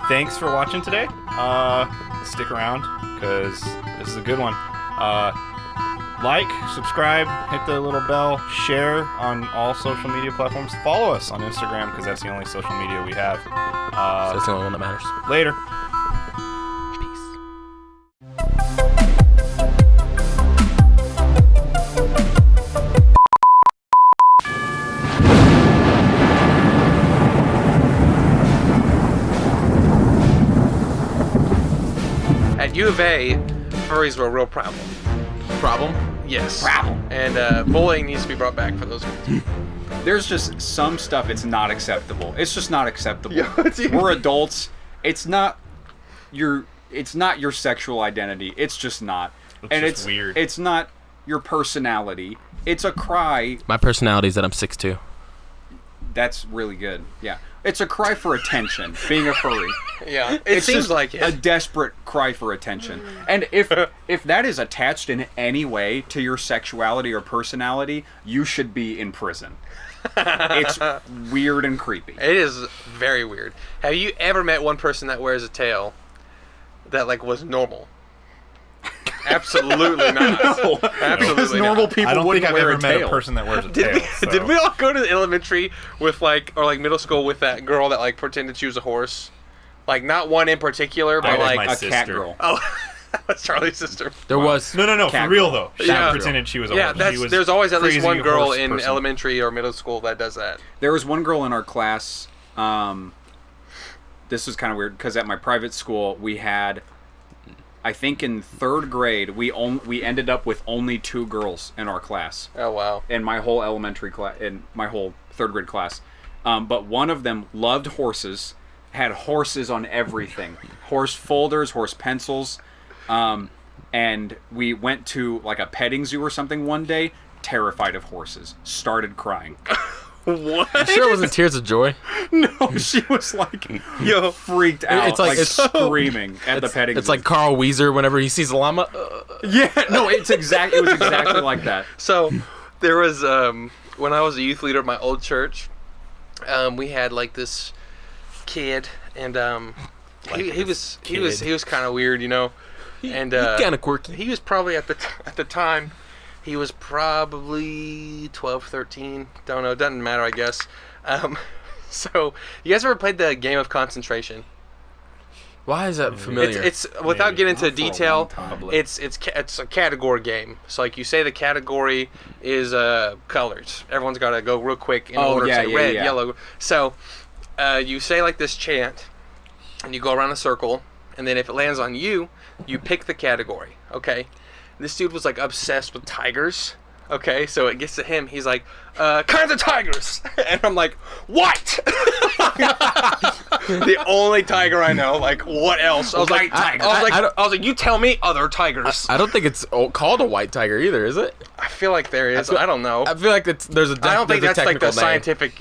thanks for watching today. Stick around because this is a good one. Like, subscribe, hit the little bell, share on all social media platforms. Follow us on Instagram because that's the only social media we have. So that's the only one that matters. Later. At U of A, furries were a real problem. Problem? Yes. Problem. And bullying needs to be brought back for those kids. There's just some stuff it's not acceptable. It's just not acceptable. Yeah, We're adults. It's not your sexual identity. It's just not. It's weird. It's not your personality. It's a cry. My personality is that I'm 6'2". That's really good. Yeah. It's a cry for attention, being a furry. Yeah, It's seems just like it. a desperate cry for attention. And if that is attached in any way to your sexuality or personality, you should be in prison. It's weird and creepy. It is very weird. Have you ever met one person that wears a tail that like was normal? Absolutely not. No. Absolutely Because normal not. people I don't wouldn't think I've wear ever a met tail. a person that wears a Did tail. we, did we all go to the elementary with or middle school with that girl that like pretended she was a horse? Like not one in particular, but was like my a cat sister. girl. oh, that's Charlie's sister. There was. No, Cat for real girl. though. She Yeah. pretended she was a Yeah, horse. She was there's always at least crazy one girl horse in person. elementary or middle school that does that. There was one girl in our class. This was kind of weird because at my private school we had, I think in third grade we ended up with only 2 girls in our class Oh wow. in my whole elementary class, in my whole third grade class. But one of them loved horses, had horses on everything, horse folders, horse pencils, and we went to like a petting zoo or something one day. Terrified of horses, started crying. What? I'm sure it wasn't tears of joy. No, she was like, freaked out, It's like- it's so- screaming at the petting zoo. It's like Carl Weezer whenever he sees a llama. yeah, no, it was exactly like that. So there was when I was a youth leader at my old church, we had like this kid, and he was kind of weird, you know, and kind of quirky. he was probably at the time. He was probably 12, 13. Don't know. Doesn't matter, I guess. So, you guys ever played the game of concentration? Why is that familiar? It's without getting into Not for a long detail. time. It's a category game. So, like you say, the category is colors. Everyone's got to go real quick in order. Say red, yellow. So, you say like this chant, and you go around a circle, and then if it lands on you, you pick the category. Okay. This dude was like obsessed with tigers. Okay, so it gets to him. He's like, kinds of tigers, and I'm like, what? The only tiger I know. Like, what else? I was like, I was like, you tell me other tigers. I don't think it's called a white tiger either, is it? I feel like there is. I don't know. I feel like there's a I don't think that's like the name. scientific,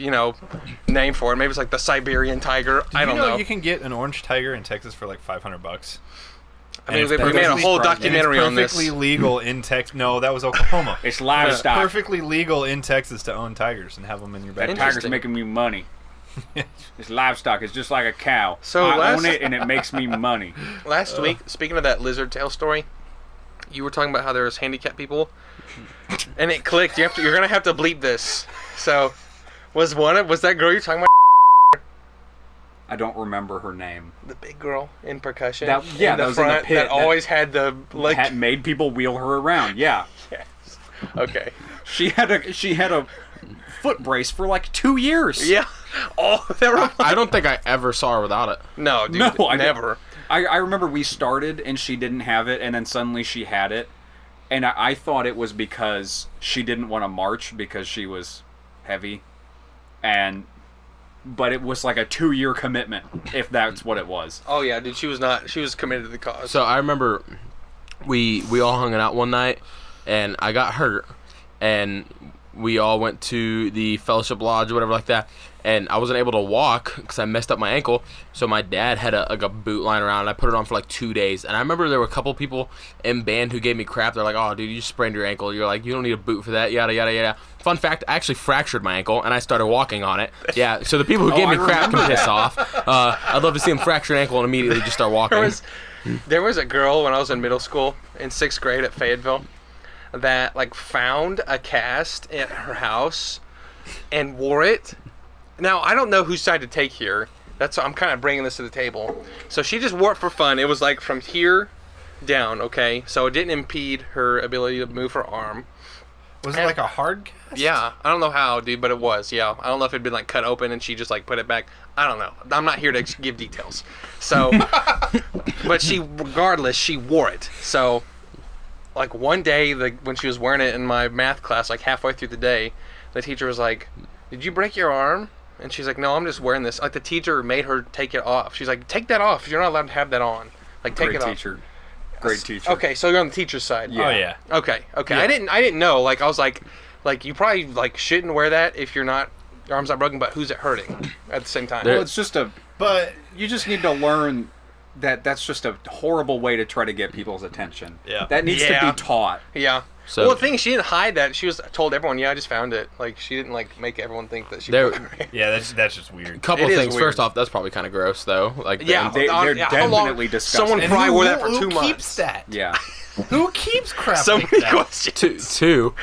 name for it. Maybe it's like the Siberian tiger. I don't know. You can get an orange tiger in Texas for like $500. I mean, we made a whole documentary on this. It's perfectly legal in Texas. No, that was Oklahoma. It's It's livestock. perfectly legal in Texas to own tigers and have them in your That backyard. tiger's Interesting. making me money. It's livestock. It's just like a cow. So I own it and it makes me money. Last week, speaking of that lizard tail story, you were talking about how there's handicapped people, and it clicked. You're gonna have to bleep this. So, was that girl you're talking about? I don't remember her name. The big girl in percussion. That was in the pit. That always had the Had made people wheel her around. Yeah, Yes. Okay. she had a foot brace for like 2 years. Yeah. Oh, they were. I don't think I ever saw her without it. No, dude. No, I never. I remember we started and she didn't have it, and then suddenly she had it, and I thought it was because she didn't want to march because she was heavy, but it was like a 2-year commitment, if that's what it was. Oh yeah, dude. She was committed to the cause. So I remember we all hung out one night, and I got hurt, and we all went to the Fellowship Lodge or whatever like that, and I wasn't able to walk because I messed up my ankle. So my dad had a boot lying around, and I put it on for like 2 days. And I remember there were a couple people in band who gave me crap. They're like, "Oh, dude, you sprained your ankle. You're like, you don't need a boot for that. Yada yada yada." Fun fact: I actually fractured my ankle, and I started walking on it. Yeah. So the people who gave me crap can piss off. I'd love to see them fracture an ankle and immediately just start walking. There was a girl when I was in middle school in 6th grade at Fayetteville that like found a cast at her house and wore it. Now I don't know whose side to take here. I'm kind of bringing this to the table. So she just wore it for fun. It was like from here down, okay? So it didn't impede her ability to move her arm. Was it like a hard cast? Yeah, I don't know how, dude, but it was. Yeah, I don't know if it'd been like cut open and she just like put it back. I don't know. I'm not here to give details. So, but regardless, she wore it. So, like one day, when she was wearing it in my math class, like halfway through the day, the teacher was like, "Did you break your arm?" And she's like, "No, I'm just wearing this." Like the teacher made her take it off. She's like, "Take that off. You're not allowed to have that on. Like take it off." Great teacher. Okay, so you're on the teacher's side. Yeah. Oh yeah. Okay. Yeah. I didn't know. Like I was like you probably like shouldn't wear that if your arm's not broken, but who's it hurting at the same time? Well, it's just but you just need to learn that that's just a horrible way to try to get people's attention. Yeah. That needs to be taught. Yeah. So, well, the thing is, she didn't hide that. She was told everyone, "Yeah, I just found it." Like she didn't like make everyone think that she. Yeah, that's just weird. Couple It is things. weird. First off, that's probably kind of gross, though. Like, Yeah, They're how long- definitely disgusting. Someone And probably who- wore that for who 2 months. keeps that? Yeah. Who keeps crap So like many that? questions. Two,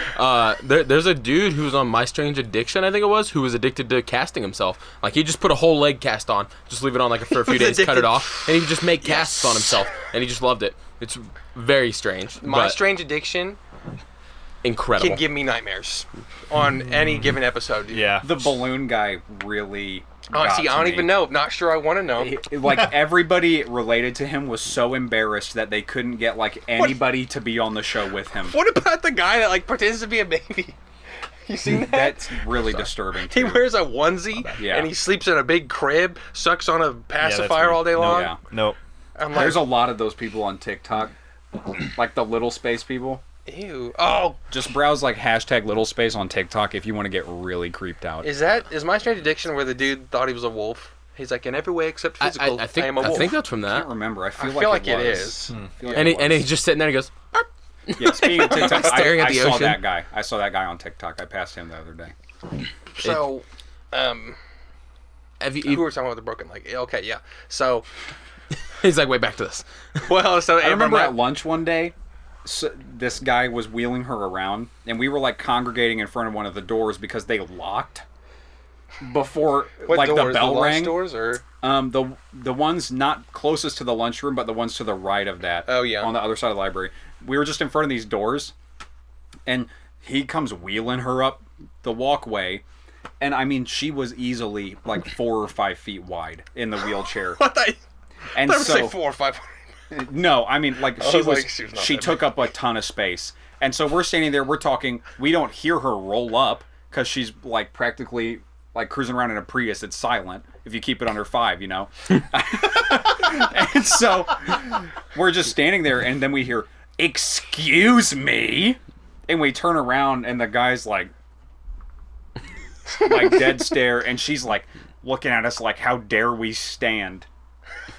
there's a dude who was on My Strange Addiction, I think it was, who was addicted to casting himself. Like, he just put a whole leg cast on, just leave it on like for a few days, cut it off, and he would just make casts on himself, and he just loved it. It's very strange. My but Strange Addiction incredible. can give me nightmares on any given episode. Dude. Yeah. The balloon guy really. Oh, got see, to I don't me. even know. Not sure I want to know. Like everybody related to him was so embarrassed that they couldn't get like anybody to be on the show with him. What about the guy that like pretends to be a baby? You seen that? That's really disturbing. He Too. wears a onesie Yeah. and he sleeps in a big crib, sucks on a that's pacifier weird. all day long. Yeah. Nope. I'm like, There's a lot of those people on TikTok, like the little space people. ew. Oh, Just browse like hashtag little space on TikTok if you want to get really creeped out. is My Strange Addiction where the dude thought he was a wolf? He's like, in every way except physical, I think am a wolf. I think that's from I that. can't remember. I I feel feel like it it was. is. I feel like And it he's was. just sitting there and he goes, "Arp." Yeah, speaking of TikTok, Staring at I the saw ocean. that guy. I saw that guy on TikTok. I passed him the other day. So, Have who you, were talking about the broken leg? Okay, yeah. So, he's like, wait, back to this. well, so I remember at lunch one day, this guy was wheeling her around, and we were like congregating in front of one of the doors because they locked before what like doors? the bell lunch rang. doors or The ones not closest to the lunchroom, but the ones to the right of that. Oh, yeah. On the other side of the library. We were just in front of these doors, and he comes wheeling her up the walkway, and I mean she was easily like 4 or 5 feet wide in the wheelchair. what? I And would say so 4 or 5. no, I mean like I she was was like, she was not she that took up a ton of space, and so we're standing there, we're talking. We don't hear her roll up because she's like practically like cruising around in a Prius. It's silent if you keep it under 5, you know. And so we're just standing there, and then we hear, "Excuse me," and we turn around, and the guy's like dead stare, and she's like looking at us like, "How dare we stand?"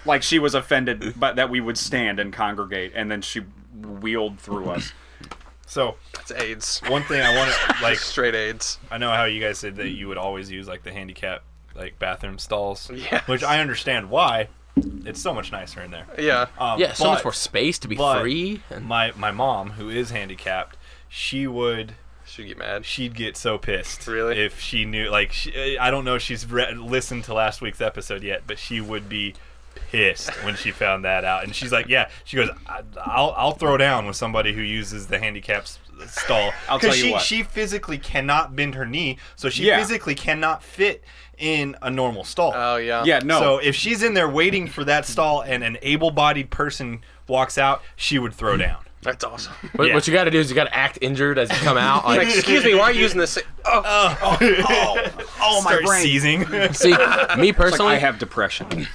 Like she was offended, but that we would stand and congregate, and then she wheeled through us. So That's AIDS. one thing I want to like. Straight AIDS. I know how you guys said that you would always use like the handicap like bathroom stalls. Yes. Which I understand why. It's so much nicer in there. Yeah. Yeah, so much but- more space to be but free. And My mom, who is handicapped, she'd Should get mad. get so pissed. Really? If she knew, like, I don't know if she's listened to last week's episode yet, but she would be pissed when she found that out. And she's like, yeah, she goes, I'll throw down with somebody who uses the handicap stall. I'll tell you she, what. she physically cannot bend her knee, so she Yeah. physically cannot fit in a normal stall. Oh yeah. Yeah, no. So if she's in there waiting for that stall and an able-bodied person walks out, she would throw down. That's awesome. what, yeah. what you got to do is you got to act injured as you come out. Like, Like, excuse me, why are you using this? Oh, Oh, my Start brain. seizing. see, me It's like, personally, I have depression.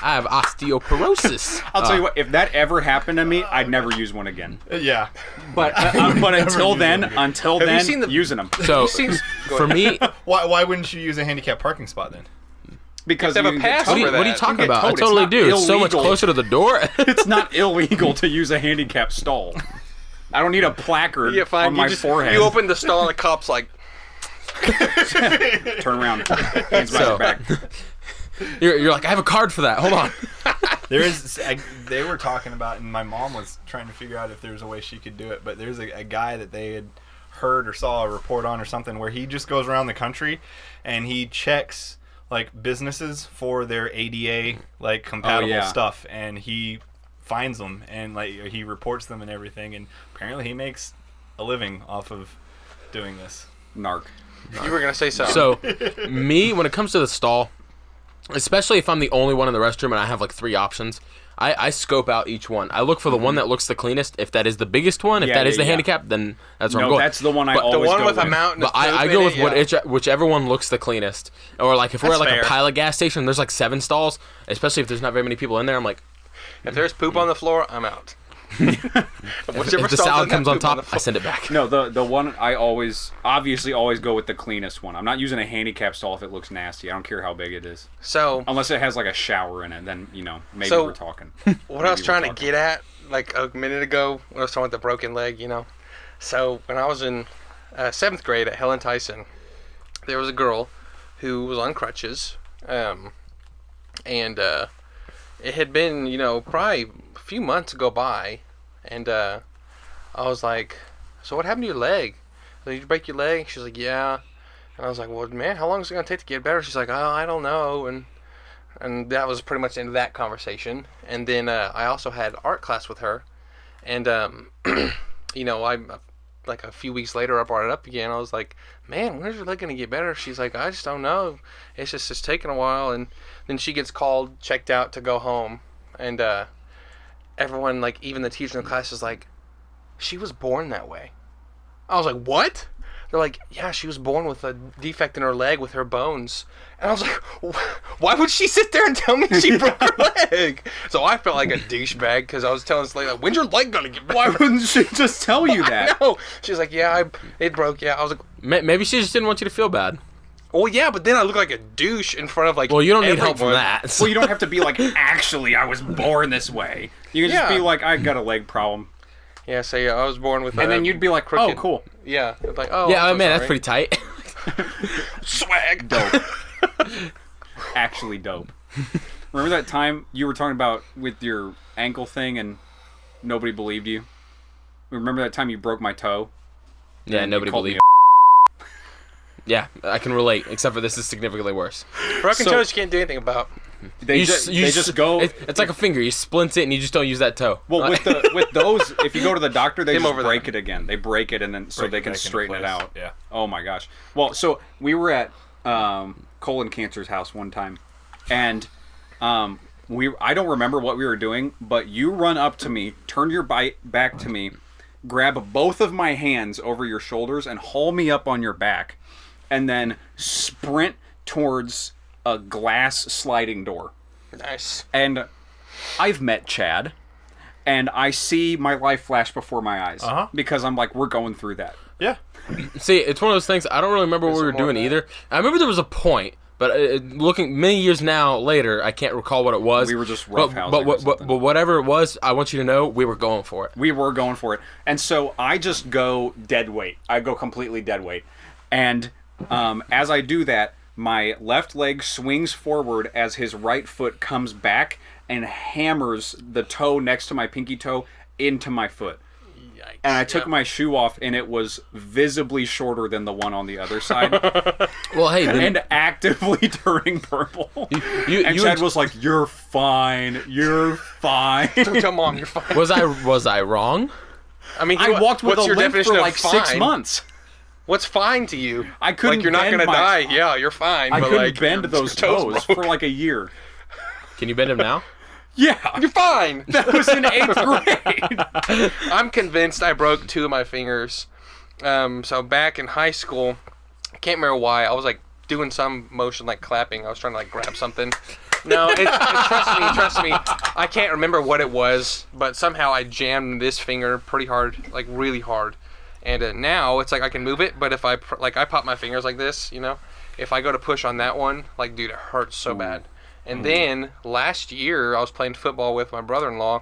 I have osteoporosis. I'll tell you what, if that ever happened to me, I'd never use one again. Yeah. But until then, you seen using them. So for me, Why wouldn't you use a handicap parking spot then? Because They have you a can get pass towed. for what are you that. talking You get about? I towed. It's totally not do. It's so much illegal. closer to the door. It's not illegal to use a handicap stall. I don't need a placard Yeah, fine. on my forehead. You open the stall and the cop's like, Turn around. Hands behind your back. You're like, I have a card for that. Hold on. They were talking about, and my mom was trying to figure out if there was a way she could do it, but there's a guy that they had heard or saw a report on or something where he just goes around the country and he checks like businesses for their ADA like compatible stuff, and he finds them and like he reports them and everything, and apparently he makes a living off of doing this. Narc. you were going to say something. So, me, when it comes to the stall, especially if I'm the only one in the restroom and I have like 3 options, I scope out each one. I look for the one that looks the cleanest. If that is the biggest one, if that is the handicap, then that's where I'm going. That's the one I But always the one go with a mountain. But I go with whichever one looks the cleanest. Or like if we're at like fair. a pilot gas station, there's like 7 stalls, especially if there's not very many people in there, I'm like, If there's poop on the floor, I'm out. if the salad comes on top, I send it back. No, the one I always go with the cleanest one. I'm not using a handicap stall if it looks nasty. I don't care how big it is. So, Unless it has like a shower in it, then, maybe So- we're talking. what I was trying to get at, like a minute ago, when I was talking about the broken leg, So, when I was in 7th grade at Helen Tyson, there was a girl who was on crutches, and it had been, probably a few months go by, and I was like, so what happened to your leg? Did you break your leg? She's like, yeah. And I was like, well, man, how long is it going to take to get better? She's like, oh, I don't know. And that was pretty much the end of that conversation. And then I also had art class with her. And, I like a few weeks later, I brought it up again. I was like, man, when is your leg going to get better? She's like, I just don't know. It's taking a while. And then she gets called, checked out to go home. And everyone, like, even the teacher in the class is like, she was born that way. I was like, what? They're like, yeah, she was born with a defect in her leg with her bones. And I was like, why would she sit there and tell me she broke her leg? So I felt like a douchebag because I was telling this lady, like, when's your leg gonna get better? Why wouldn't she just tell you that? No. She's like, yeah, it broke. Yeah. I was like, Maybe she just didn't want you to feel bad. oh yeah, but then I look like a douche in front of like. Well, you don't need help from everyone. that. Well, you don't have to be like, actually, I was born this way. You can just Yeah. be like, I got a leg problem. Yeah, so yeah, I was born with. And then you'd be like, crooked. oh, cool. Yeah, like oh. Yeah, I'm so man, that's sorry. pretty tight. swag. Dope. Actually dope. Remember that time you were talking about with your ankle thing and nobody believed you? Remember that time you broke my toe? Yeah, And nobody you called me believed. Yeah, I can relate, except for this is significantly worse. Broken So- toes you can't do anything about. They just go. It's like a finger. You splint it and you just don't use that toe. Well, with those, if you go to the doctor, they Him just over break there. it again. They break it and then so Break they it can back into straighten it place. out. Yeah. Oh my gosh. Well, so we were at colon cancer's house one time, and I don't remember what we were doing, but you run up to me, turn your back to me, grab both of my hands over your shoulders, and haul me up on your back, and then sprint towards a glass sliding door. Nice. And I've met Chad, and I see my life flash before my eyes. Uh-huh. Because I'm like, we're going through that. Yeah. See, it's one of those things. I don't really remember what we were some more doing of that. either. I remember there was a point, but looking many years now later, I can't recall what it was. We were just but, roughhousing but, or but, something. but whatever it was, I want you to know we were going for it. We were going for it. And so I just go dead weight. I go completely dead weight. And as I do that, my left leg swings forward as his right foot comes back and hammers the toe next to my pinky toe into my foot. Yikes. And I took my shoe off, and it was visibly shorter than the one on the other side. Well, hey, then, And actively turning purple. you, And you Chad was like, "You're fine. You're fine." Come on, you're fine. was I wrong? I mean, I walked with what's a your limp definition for of like 6 fine? months. What's fine to you? I couldn't Like you're not bend gonna my- die. Yeah, you're fine. I but couldn't like, bend your those toes broke. for like a year. Can you bend him now? Yeah, You're fine. that was in 8th grade. I'm convinced I broke 2 of my fingers. So back in high school, I can't remember why. I was like doing some motion like clapping. I was trying to like grab something, No, trust me. I can't remember what it was, but somehow I jammed this finger pretty hard, like really hard. And now it's like I can move it, but if I pop my fingers like this, if I go to push on that one, like dude, it hurts so bad. And then last year I was playing football with my brother-in-law,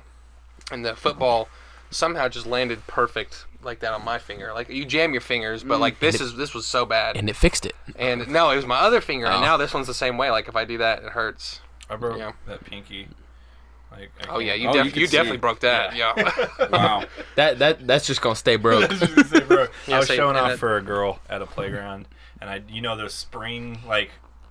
and the football somehow just landed perfect like that on my finger. Like you jam your fingers, but like this was so bad. And it fixed it. And no, it was my other finger, and now this one's the same way. Like if I do that, it hurts. I broke that pinky. Oh yeah, you definitely broke that. Yeah. Wow. That's just gonna stay broke. I was showing off for a girl at a playground, and those spring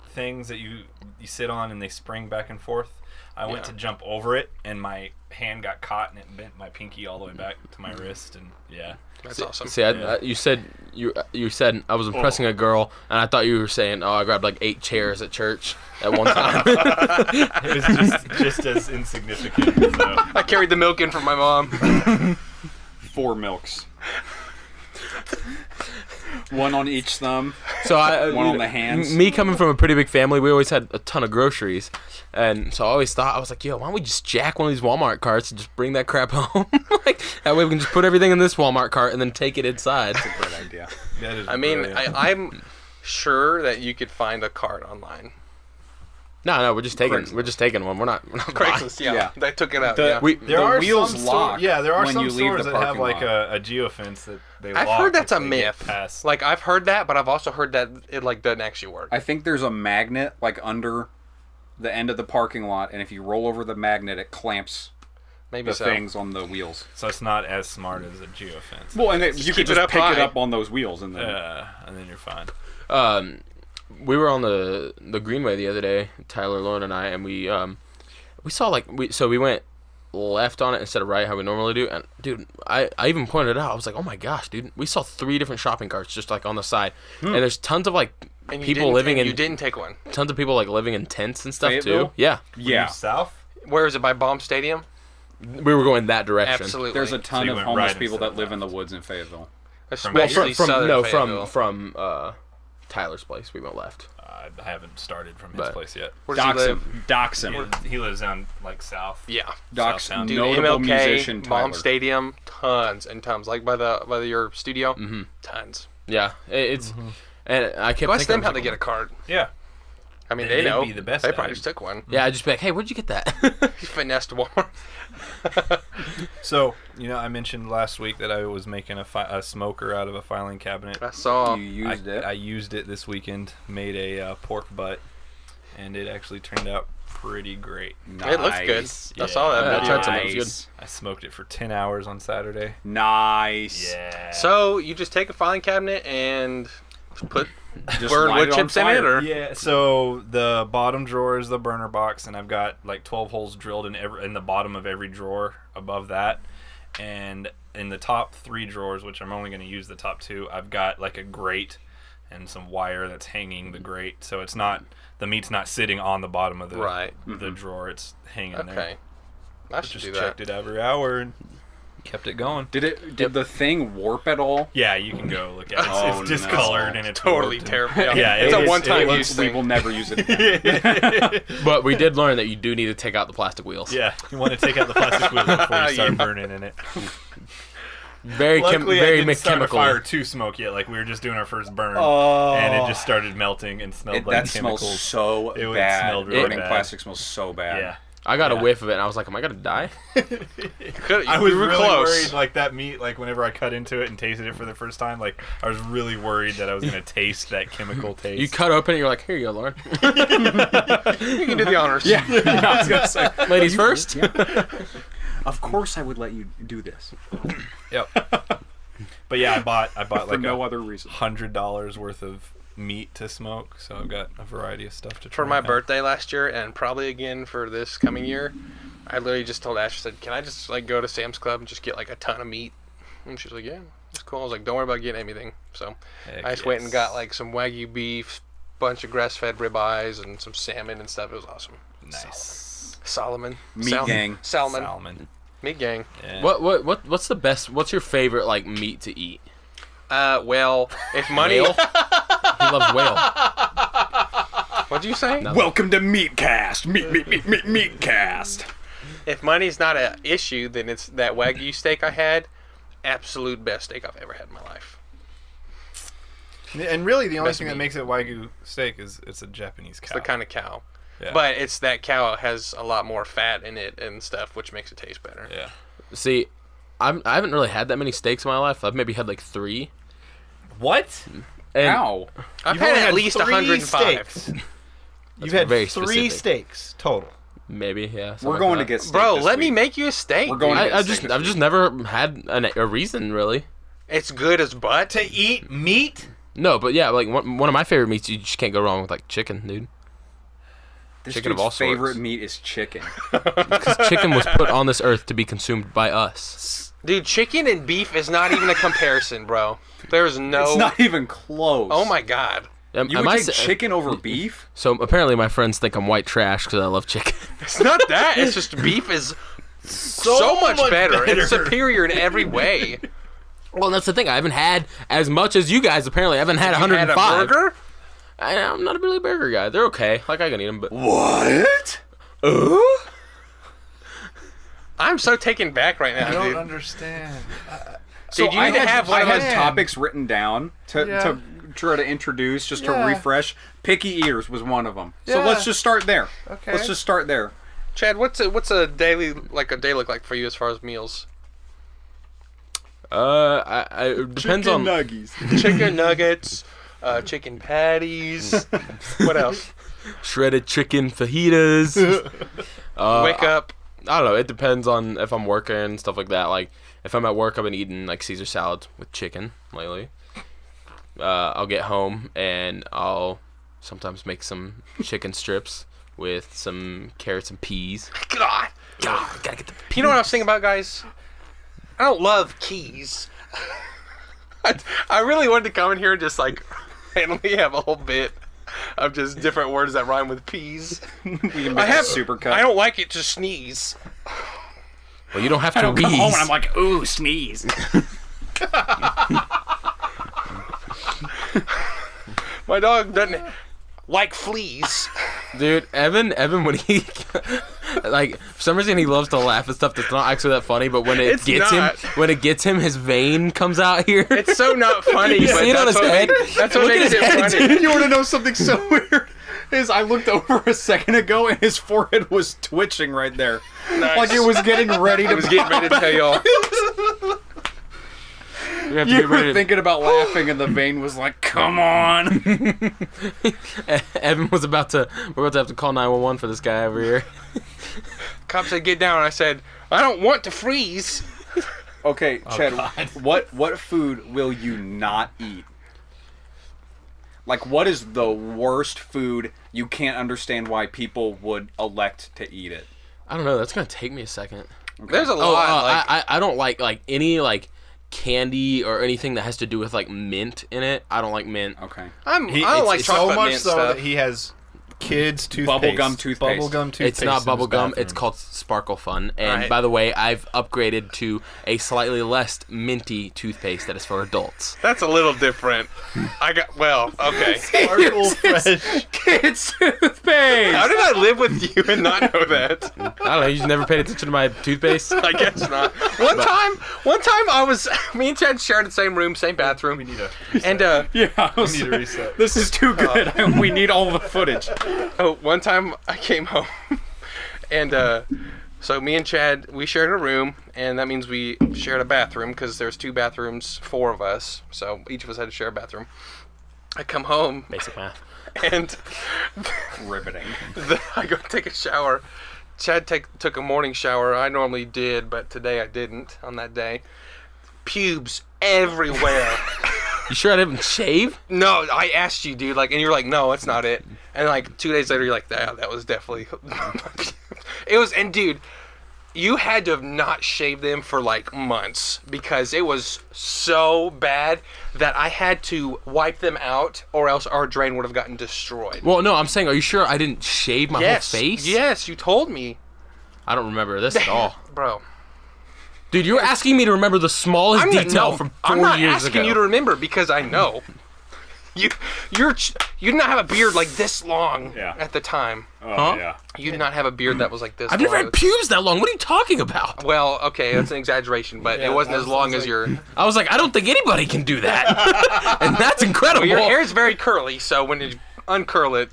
things that you sit on and they spring back and forth. I went to jump over it, and my hand got caught, and it bent my pinky all the way back to my wrist, and That's awesome. See, you said I was impressing a girl, and I thought you were saying, I grabbed like 8 chairs at church at one time. It was just as insignificant. So. I carried the milk in from my mom. 4 milks. One on each thumb. So one on the hands. Me coming from a pretty big family, we always had a ton of groceries, and so I always thought, I was like, yo, why don't we just jack one of these Walmart carts and just bring that crap home? That way we can just put everything in this Walmart cart and then take it inside. That's a great idea. That is I'm sure that you could find a cart online. No, we're just taking one. We're not Craigslist, yeah. They took it out. There are wheels some lock. There are when some you leave stores the that have parking lot. a geofence that they lock. I've heard that's if a they get myth. past. Like I've heard that, but I've also heard that it doesn't actually work. I think there's a magnet under the end of the parking lot, and if you roll over the magnet, it clamps the things on the wheels. So it's not as smart as a geofence. Well, and you could just pick it high. up on those wheels, and then you're fine. We were on the Greenway the other day, Tyler, Lauren, and I, and we saw we went left on it instead of right, how we normally do. And dude, I even pointed it out. I was like, oh my gosh, dude, we saw 3 different shopping carts just on the side, and there's tons of people living in. You didn't take one. Tons of people living in tents and stuff Fayetteville? too. Yeah. Yeah. South. Where is it? By Baum Stadium? We were going that direction. Absolutely. There's a ton you of went homeless right people instead that of live in the left. woods in Fayetteville. Especially southern Fayetteville. from Tyler's place. We went left. I haven't started from his place yet. Where does he live? Dox him. He lives down south. Yeah. Dox South Dude, notable MLK, musician Tyler. Baum Stadium, tons and tons. Like by your studio, tons. Yeah, it's and I kept Go ask thinking, them how they get a card. Yeah. I mean, They'd they know. be the best They at probably it. just took one. Yeah, I'd just be like, hey, where'd you get that? He finessed Walmart. So, I mentioned last week that I was making a smoker out of a filing cabinet. I saw. You used it. I used it this weekend, made a pork butt, and it actually turned out pretty great. It looks good. I saw that Yeah, I video. tried some. It was I smoked it for 10 hours on Saturday. Nice. Yeah. So you just take a filing cabinet and put Just burn light wood it on chips in it, fire. or Yeah, so the bottom drawer is the burner box, and I've got 12 holes drilled in the bottom of every drawer above that. And in the top 3 drawers, which I'm only going to use the top 2, I've got a grate and some wire that's hanging the grate. So it's not, the meat's not sitting on the bottom of the drawer, it's hanging there. okay. I should Just do that. checked it every hour and kept it going. Did the thing warp at all? Yeah, you can go look at it. Oh, It's discolored no. and it's Totally warped and- terrible. Yeah, it's a one-time it use We thing. will never use it again. but we did learn that you do need to take out the plastic wheels. Yeah, you want to take out the plastic wheels before you start burning in it. Luckily, I very didn't start a chemical. fire to smoke yet. We were just doing our first burn, Oh. and it just started melting and smelled like That chemicals. smells so It would bad. smell really Burning bad. plastic smells so bad. Yeah, I got a Yeah. whiff of it, and I was like, am I gonna die? I was were really close. worried. That meat, whenever I cut into it and tasted it for the first time, I was really worried that I was gonna taste that chemical taste. You cut open it, you're like, here you go, Lauren. You can do the honors. Yeah. I was gonna say. Ladies first. Of course, I would let you do this Yep. But yeah, I bought for no other reason. $100 worth of meat to smoke, so I've got a variety of stuff to try. For my out. birthday last year, and probably again for this coming year, I literally just told Ash, I said, can I just go to Sam's Club and just get a ton of meat? And she was like, yeah, that's cool. I was like, don't worry about getting anything. So Heck I just went and yes. got some Wagyu beef, bunch of grass-fed ribeyes, and some salmon and stuff. It was awesome. Nice. Solomon. Meat gang. Salmon. Salmon. Meat gang. Yeah. What's the best? What's your favorite meat to eat? Well, if money... Whale? He loves whale. What'd you say? No. Welcome to Meatcast. Meatcast. If money's not an issue, then it's that Wagyu steak I had. Absolute best steak I've ever had in my life. And really, the only Best thing that meat. makes it Wagyu steak is it's a Japanese cow. It's the kind of cow. Yeah. But it's that cow has a lot more fat in it and stuff, which makes it taste better. Yeah. See, I haven't really had that many steaks in my life. I've maybe had like 3. What? And Ow. I've You've had only at had least 3 105. steaks. You've had very 3 specific. steaks total. Maybe, yeah. something We're like going to that. get steak Bro, this let me week. make you a steak. We're going dude. to I've just never had a reason really. It's good as butt. To eat meat? No, but yeah, like one of my favorite meats, you just can't go wrong with like chicken, dude. This chicken of dude's all sorts. favorite meat is chicken. Because chicken was put on this earth to be consumed by us. Dude, chicken and beef is not even a comparison, bro. There's no... It's not even close. Oh my god. You would take chicken over beef? So apparently my friends think I'm white trash because I love chicken. It's not that. It's just beef is so much better. It's superior in every way. Well, that's the thing. I haven't had as much as you guys. Apparently, I haven't had You 105. had a burger? I'm not a really burger guy. They're okay. Like I can eat them, but What? I'm so taken back right now, I don't dude. understand. So Dude, you I need to had, have I one had of those- topics written down to Yeah. try to introduce, just to Yeah. refresh. Picky eaters was one of them. So Yeah. let's just start there. Okay. Let's just start there. Chad, what's a day look like for you as far as meals? it depends on. nuggies. Chicken nuggets, chicken patties. What else? Shredded chicken fajitas. Wake up. I don't know. It depends on if I'm working and stuff like that. Like if I'm at work, I've been eating like Caesar salad with chicken lately. I'll get home and I'll sometimes make some chicken strips with some carrots and peas. God. Gotta get the. You know what I was thinking about, guys? I don't love keys. I really wanted to come in here and just like randomly have a whole bit of just different words that rhyme with peas. We can make a super cut. I don't like it to sneeze. Well, you don't have to I don't come wheeze. home and I'm like, ooh, sneeze. My dog doesn't like fleas. Dude, Evan, when he like for some reason he loves to laugh at stuff that's not actually that funny, but when it It's not. gets him, his vein comes out here. It's so not funny. You but see it on that's his what head? That's what Look at makes his it head, funny. You want to know something so weird? Is I looked over a second ago and his forehead was twitching right there. Nice. Like it was getting ready I to was getting ready to tell y'all. You have to You get were ready to- thinking about laughing and the vein was like, come on. Evan was about to. We're about to have to call 911 for this guy over here. Cop said, "Get down." I said, "I don't want to freeze." Okay, Chad, what food will you not eat? Like, what is the worst food you can't understand why people would elect to eat it? I don't know. That's gonna take me a second. There's a lot. Like, I don't like any like candy or anything that has to do with like mint in it. I don't like mint. Okay. I don't like it's chocolate so much mint so stuff. that he has kids toothpaste. Bubblegum toothpaste. Bubblegum toothpaste. It's not in his bubble gum. It's bathroom. called Sparkle Fun. And Right. by the way, I've upgraded to a slightly less minty toothpaste that is for adults. That's a little different. Okay. Sparkle Fresh. Kids toothpaste. How did I live with you and not know that? I don't know. You just never paid attention to my toothpaste. I guess not. One time, me and Chad shared the same room, same bathroom. We need a And Yeah, I was- need a reset. this is too good. We need all the footage. one time I came home, and so me and Chad, we shared a room, and that means we shared a bathroom because there's 2 bathrooms, 4 of us, so each of us had to share a bathroom. I come home, Basic math. and Riveting. I go take a shower. Chad took a morning shower. I normally did, but today I didn't on that day. Pubes everywhere. You sure I didn't shave? No, I asked you, dude, and you're like, no, that's not it. And 2 days later, you're like, that was definitely. It was, and dude, you had to have not shaved them for months because it was so bad that I had to wipe them out, or else our drain would have gotten destroyed. Well, no, I'm saying, are you sure I didn't shave my whole face? Yes, you told me, I don't remember this at all. bro. Dude, you're asking me to remember the smallest detail from 4 I'm not years asking ago. you to remember because I know. You did not have a beard like this long at the time. Oh, yeah. You did not have a beard that was like this I've long. never had pubes that long. What are you talking about? Well, okay, that's an exaggeration, but it wasn't as long as your... I was like, I don't think anybody can do that. And that's incredible. Well, your hair is very curly, so when you uncurl it...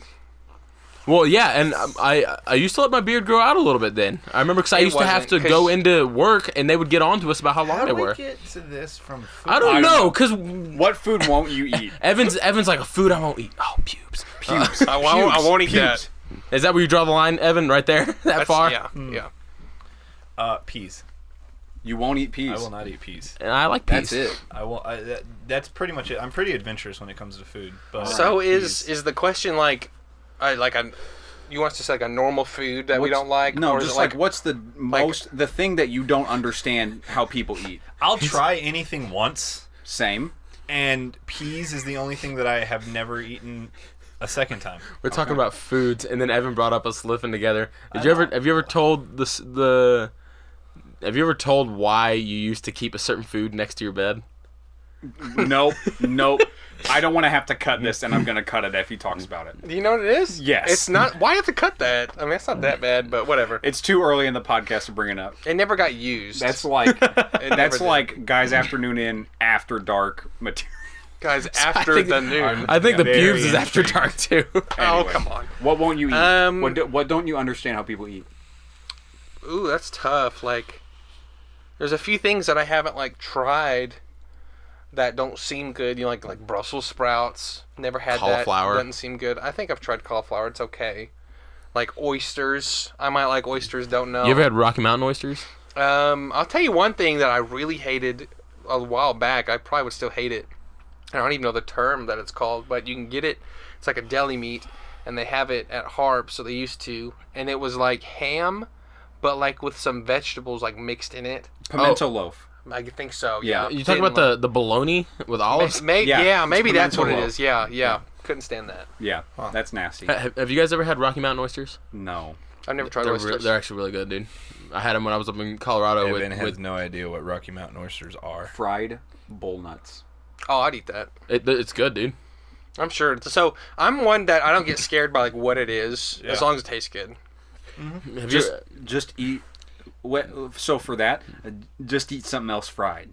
Well, yeah, and I used to let my beard grow out a little bit then. I remember because I used to have to go into work, and they would get on to us about how long they were. How do we get to this from food? I don't know, because... What food won't you eat? Evan's like, a food I won't eat. Oh, pubes. Pubes. I won't eat that. Is that where you draw the line, Evan, right there? That far? Yeah. Peas. You won't eat peas. I will not eat peas. And I like peas. That's it. I will. That's pretty much it. I'm pretty adventurous when it comes to food. But So is the question like you want us to say like a normal food that we don't like? No, or just is it like what's the the thing that you don't understand how people eat? I'll try anything once, Same. and peas is the only thing that I have never eaten a second time. We're talking about foods, and then Evan brought up us living together. Have you ever told Have you ever told why you used to keep a certain food next to your bed? Nope. I don't want to have to cut this, and I'm going to cut it if he talks about it. Do you know what it is? Yes. It's not. Why have to cut that? I mean, it's not that bad, but whatever. It's too early in the podcast to bring it up. It never got used. That's like never like Guys Afternoon in After Dark material. Guys, after the noon. I think the Very pubes is after intriguing. dark too. Oh, Anyway, come on. What won't you eat? What don't you understand how people eat? Ooh, that's tough. Like, there's a few things that I haven't like tried that don't seem good. You know, like Brussels sprouts. Never had Cauliflower. that. Doesn't seem good. I think I've tried cauliflower. It's okay. Like oysters. I might like oysters. Don't know. You ever had Rocky Mountain oysters? I'll tell you one thing that I really hated a while back. I probably would still hate it. I don't even know the term that it's called, but you can get it. It's like a deli meat, and they have it at Harp, so they used to. And it was like ham, but like with some vegetables like mixed in it. Pimento loaf. I think so. Yeah. Yeah. You talking about the bologna with olives? Yeah, maybe that's what it pimento is. Yeah. Couldn't stand that. Yeah, that's nasty. Have you guys ever had Rocky Mountain oysters? No. I've never tried oysters. They're actually really good, dude. I had them when I was up in Colorado. Evan has with no idea what Rocky Mountain oysters are. Fried bull nuts. Oh, I'd eat that. It's good, dude. I'm sure. So I'm one that I don't get scared by like what it is, as long as it tastes good. Have you, Just eat. So for that, just eat something else fried.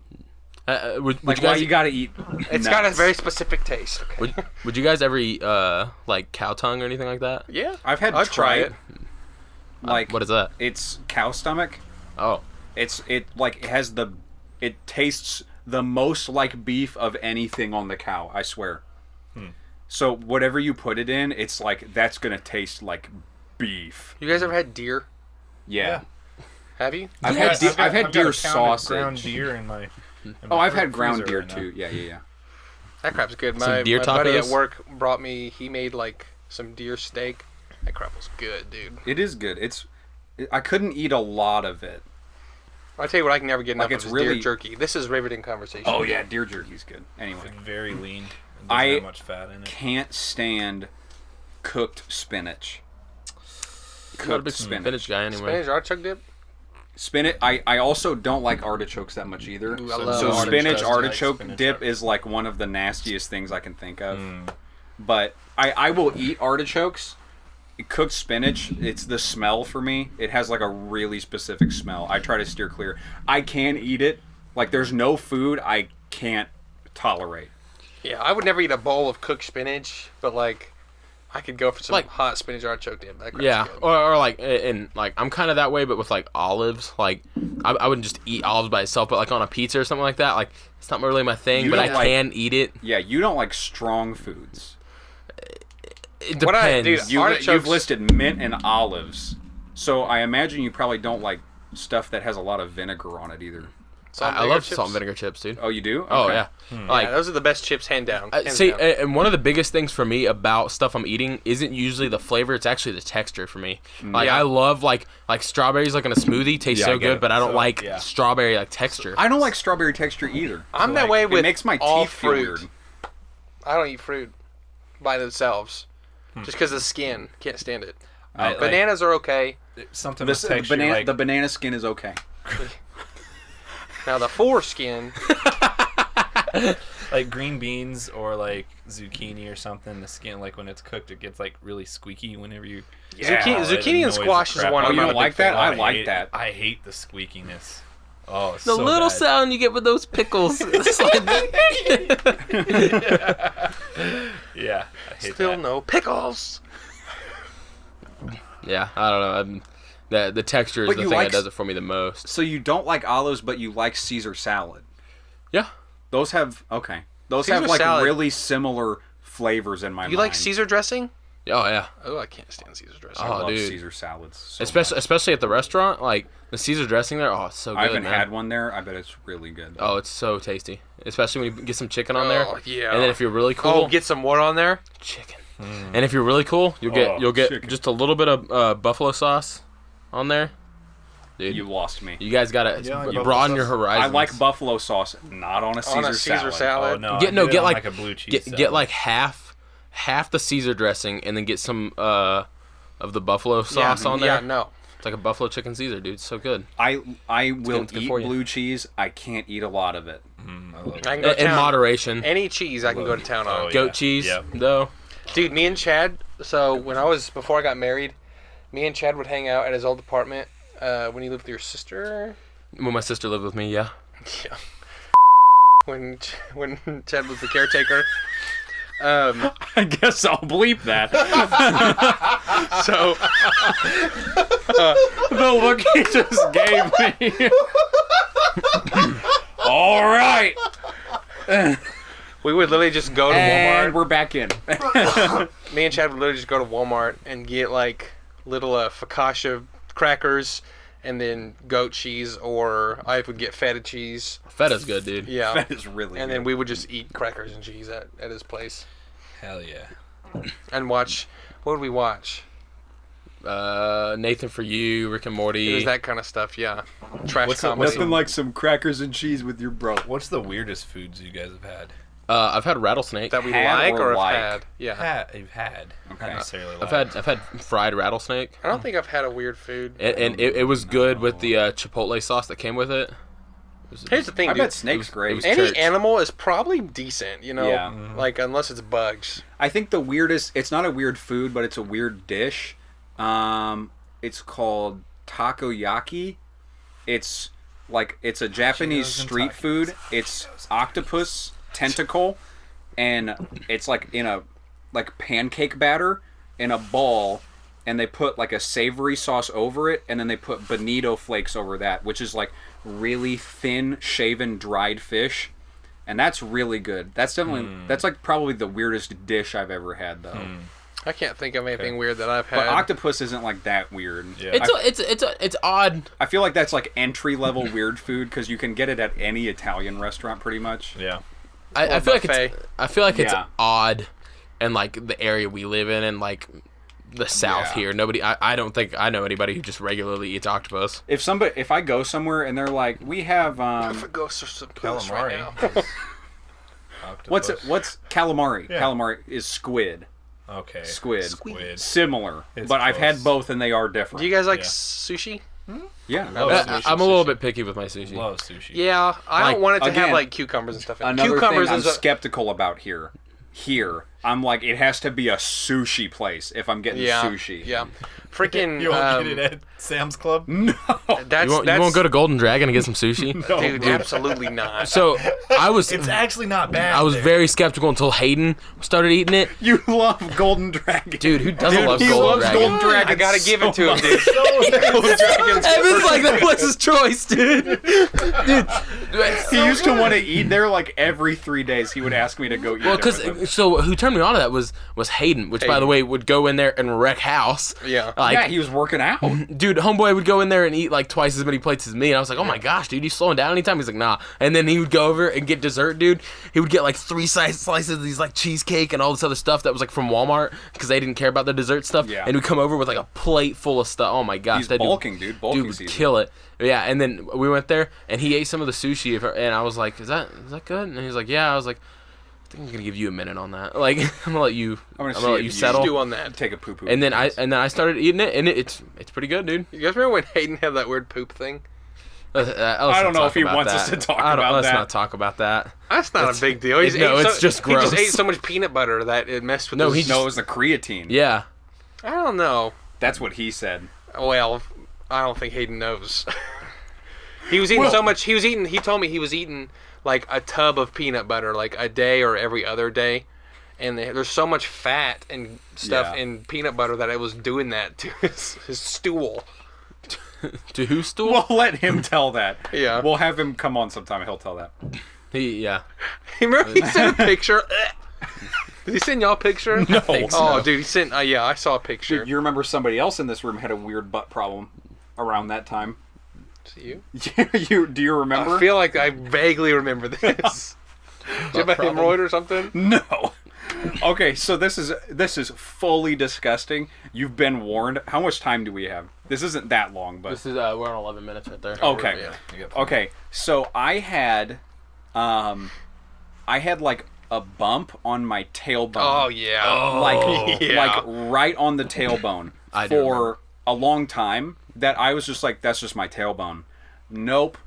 would Like you why guys, you gotta eat? It's nuts? got a very specific taste. Okay. would you guys ever eat like cow tongue or anything like that? Yeah. I've had I'd try tripe. it. Like What is that? It's cow stomach. Oh, It tastes the most like beef of anything on the cow. I swear. So whatever you put it in, it's like that's gonna taste like beef. You guys ever had deer? Yeah. Have you? I've Yes, had I've got deer a pound of sausage. ground deer in my. Oh, I've had ground freezer deer right now. too. Yeah. That crap's good. Some My deer buddy at tacos? work brought me. He made like some deer steak. That crap was good, dude. It is good. I couldn't eat a lot of it. I tell you what, I can never get enough Like, it's of is really- deer jerky. This is riveting conversation. Oh yeah, deer jerky's good. Anyway, It's very lean. It doesn't I have much fat in it. can't stand cooked spinach. I'm not a big spinach guy anyway. Spinach artichoke dip. Spinach. I also don't like artichokes that much either. Ooh, I love So artichokes. spinach I like artichoke spinach dip artichoke. is like one of the nastiest things I can think of. But I will eat artichokes. Cooked spinach, it's the smell for me. It has like a really specific smell. I try to steer clear. I can eat it. Like there's no food I can't tolerate. Yeah, I would never eat a bowl of cooked spinach, but like, I could go for some Like- hot spinach artichoke dip. That crap's Yeah, good. or like, and like I'm kind of that way, but with like olives, like I wouldn't just eat olives by itself, but like on a pizza or something like that, like it's not really my thing, You but I don't like- can eat it. Yeah, you don't like strong foods. It What I- depends. dude, You've Artichokes- listed mint and olives. So I imagine you probably don't like stuff that has a lot of vinegar on it either. Salt and I vinegar love chips? salt and vinegar chips, dude. Oh, you do? Oh Okay. yeah, like Yeah, those are the best chips, hand down. Hands see, down. and one of the biggest things for me about stuff I'm eating isn't usually the flavor; it's actually the texture for me. Like Yeah. I love like strawberries, like in a smoothie, taste Yeah, I so get good, it. but I don't So, like yeah. strawberry like texture. I don't like strawberry texture either. I'm that like, way It with makes my all teeth feel fruit. weird. I don't eat fruit by themselves, just because of the skin. Can't stand it. I- Bananas are okay. Something The with texture. Like, the banana skin is okay. Now the foreskin. like green beans or like zucchini or something. The skin, like when it's cooked, it gets like really squeaky whenever you. Yeah. Zucchini and squash is one. Oh, I'm you not don't a like big fan that? of. I like that. I hate the squeakiness. Oh, it's The so little bad. sound you get with those pickles. It's like, Yeah, I hate Still that. no pickles. yeah, I don't know. The texture is But the you thing like that does it for me the most. So you don't like olives, but you like Caesar salad. Yeah. Those have okay. Those Caesar have like salad. really similar flavors in my mind. You like Caesar dressing? Oh yeah. Oh, I can't stand Caesar dressing. I Oh, love dude. Caesar salads. So Especially at the restaurant, like the Caesar dressing there. Oh, it's so good. much. I haven't man. had one there. I bet it's really good. Oh, it's so tasty. Especially when you get some chicken on there. Oh, yeah. And then if you're really cool, Oh, get some what on there? chicken. And if you're really cool, you'll get chicken. just a little bit of buffalo sauce on there. Dude, You lost me. You guys gotta You don't like buffalo broaden your sauce? horizons. I like buffalo sauce, not on a Caesar, Caesar salad. salad. Oh no, Get I no do it get on, like a blue cheese. get salad. like half the Caesar dressing, and then get some of the buffalo sauce on there. Yeah, no. It's like a buffalo chicken Caesar, dude. It's so good. I will it's good eat for you. blue cheese. I can't eat a lot of it. I love it. I can go to In town. moderation. Any cheese I can go to town on. Oh, Goat yeah. cheese, Yep. though. Dude, me and Chad, so before I got married, me and Chad would hang out at his old apartment when he lived with your sister. When my sister lived with me, yeah. Yeah. When Chad was the caretaker. I guess I'll bleep that. So, The look he just gave me. All right. we would literally just go to And Walmart. we're back in. Me and Chad would literally just go to Walmart and get like little focaccia crackers and then goat cheese, or I would get feta cheese. Feta's good, dude. Yeah. That is really And good. then we would just eat crackers and cheese at his place. Hell yeah. And watch. What would we watch? Nathan for You, Rick and Morty. It was that kind of stuff, yeah. Trash What's the- comedy. what's the- like some crackers and cheese with your bro. What's the weirdest foods you guys have had? I've had rattlesnake. that we Had like or or have like? had? Yeah. You've had. Okay. Not necessarily. I've like. had fried rattlesnake, I don't think I've had a weird food. and it was good with the chipotle sauce that came with it. Here's the thing, I dude. bet snake's it great. was- Any church. animal is probably decent, you know? Yeah. Like, unless it's bugs. I think the weirdest, it's not a weird food, but it's a weird dish. It's called takoyaki. It's a Japanese Shinos and street takis. food. It's octopus tentacle, and it's like in a pancake batter in a ball, and they put like a savory sauce over it, and then they put bonito flakes over that, which is like really thin shaven dried fish. And that's really good. That's definitely that's like probably the weirdest dish I've ever had though. I can't think of anything weird that I've had. But octopus isn't like that weird. Yeah. It's odd. I feel like that's like entry level weird food because you can get it at any Italian restaurant pretty much. Yeah. I feel like buffet. it's Yeah. odd, in like the area we live in, and like the South Yeah. here. I don't think I know anybody who just regularly eats octopus. If I go somewhere and they're like, we have Ghosts are some puss right Calamari. now. what's calamari? Yeah. Calamari is squid. Okay. Squid. Similar, It's but I've had close. both and they are different. Do you guys like Yeah. sushi? yeah. Love Uh, sushi. I'm a little bit picky with my sushi. Love sushi. Yeah, I Like, don't want it to have again, like cucumbers and stuff in it. Another Cucumbers thing I'm is a, skeptical about here. I'm like, it has to be a sushi place if I'm getting yeah, sushi. yeah. Freaking You won't get it at Sam's Club? No. that's You won't go to Golden Dragon and get some sushi? dude, absolutely not. So I was It's actually not bad. I was there. very skeptical until Hayden started eating it. You love Golden Dragon. Dude, who doesn't love he Golden loves Dragon? Golden Dragon. I gotta give it to him, much. dude. Golden Dragon's Evan's like, that was his choice, dude. He used to want to eat there like every 3 days. He would ask me to go eat. Well, there with him. so who turned me on to that was Hayden, which by the way would go in there and wreck house. Yeah. Like, yeah, he was working out. dude, homeboy would go in there and eat like twice as many plates as me, and I was like, oh my gosh, dude, you slowing down anytime? He's like, nah. And then he would go over and get dessert, dude. He would get like 3 slices of these like cheesecake and all this other stuff that was like from Walmart because they didn't care about the dessert stuff. Yeah. And he'd come over with like a plate full of stuff. Oh my gosh, He's that bulking, dude. Bulking dude would season. kill it. Yeah, and then we went there and he ate some of the sushi, and I was like, is that good? And he was like, yeah. I was like, I think I'm gonna give you a minute on that. Like, I'm gonna let you see let if you you settle. do on that. Take a poo poo. And then I started eating it, and it's pretty good, dude. You guys remember when Hayden had that weird poop thing? I don't know if he wants us to talk about that. Let's not talk about that. That's not a big deal. It's just gross. He just ate so much peanut butter that it messed with it was the creatine. Yeah. I don't know. That's what he said. Well, I don't think Hayden knows. He was eating so much. He told me he was eating like a tub of peanut butter like a day or every other day. And there's so much fat and stuff in peanut butter that it was doing that to his stool. To whose stool? We'll let him tell that. Yeah. We'll have him come on sometime and he'll tell that. Remember he sent a picture? Did he send y'all a picture? No. Oh, dude, he sent... yeah, I saw a picture. Dude, you remember somebody else in this room had a weird butt problem around that time? You? Do you remember? I feel like I vaguely remember this. Do you have a hemorrhoid or something? No. Okay, so this is fully disgusting. You've been warned. How much time do we have? This isn't that long, but this is we're on 11 minutes right there. Okay. Okay. So I had like a bump on my tailbone. Oh yeah. Like right on the tailbone for a long time. That I was just like, that's just my tailbone. Nope.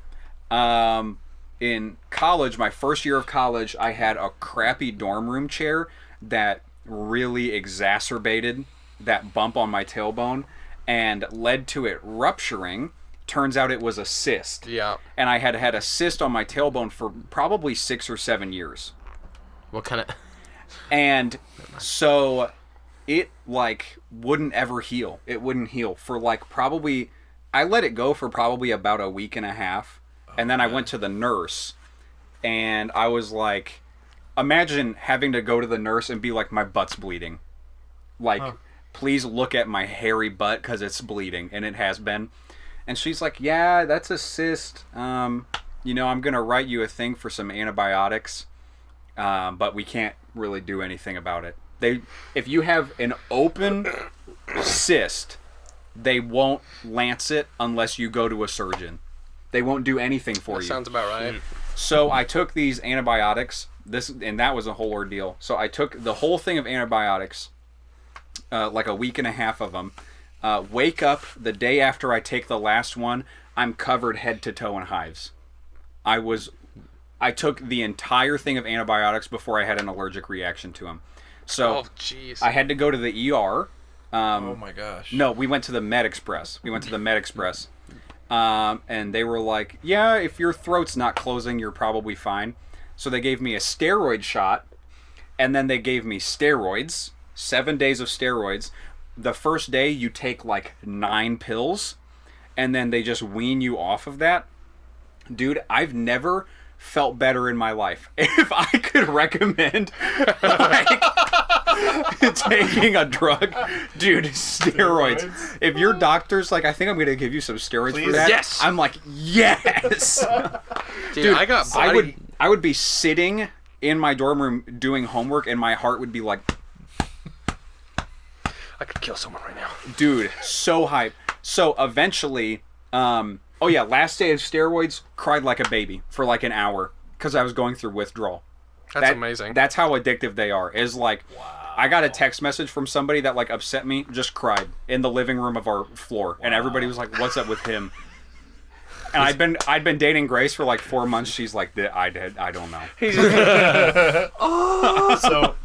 In college, my first year of college, I had a crappy dorm room chair that really exacerbated that bump on my tailbone and led to it rupturing. Turns out it was a cyst. Yeah. And I had had a cyst on my tailbone for probably 6 or 7 years. What kind of... And so it like wouldn't ever heal. It wouldn't heal for like probably... I let it go for probably about a week and a half. And then I went to the nurse, and I was like, imagine having to go to the nurse and be like, my butt's bleeding. Like, please look at my hairy butt because it's bleeding, and it has been. And she's like, yeah, that's a cyst. I'm going to write you a thing for some antibiotics, but we can't really do anything about it. If you have an open cyst, they won't lance it unless you go to a surgeon. They won't do anything for you. That sounds about right. So I took these antibiotics, and that was a whole ordeal. So I took the whole thing of antibiotics, like a week and a half of them. Wake up the day after I take the last one, I'm covered head to toe in hives. I took the entire thing of antibiotics before I had an allergic reaction to them. So I had to go to the ER. Oh my gosh. No, we went to the Med Express. And they were like, yeah, if your throat's not closing, you're probably fine. So they gave me a steroid shot, and then they gave me steroids, 7 days of steroids. The first day, you take like 9 pills, and then they just wean you off of that. Dude, I've never felt better in my life. If I could recommend like taking a drug, dude, steroids. If your doctor's like, I think I'm gonna give you some steroids for that. Yes. I'm like, yes. Dude, I got body. I would be sitting in my dorm room doing homework, and my heart would be like, I could kill someone right now. Dude, so hype. So eventually, last day of steroids, cried like a baby for like an hour because I was going through withdrawal. That's amazing. That's how addictive they are. Is like, wow. I got a text message from somebody that like upset me, just cried in the living room of our floor, and everybody was like, "What's up with him?" And I'd been dating Grace for like 4 months. She's like, I don't know. He's just So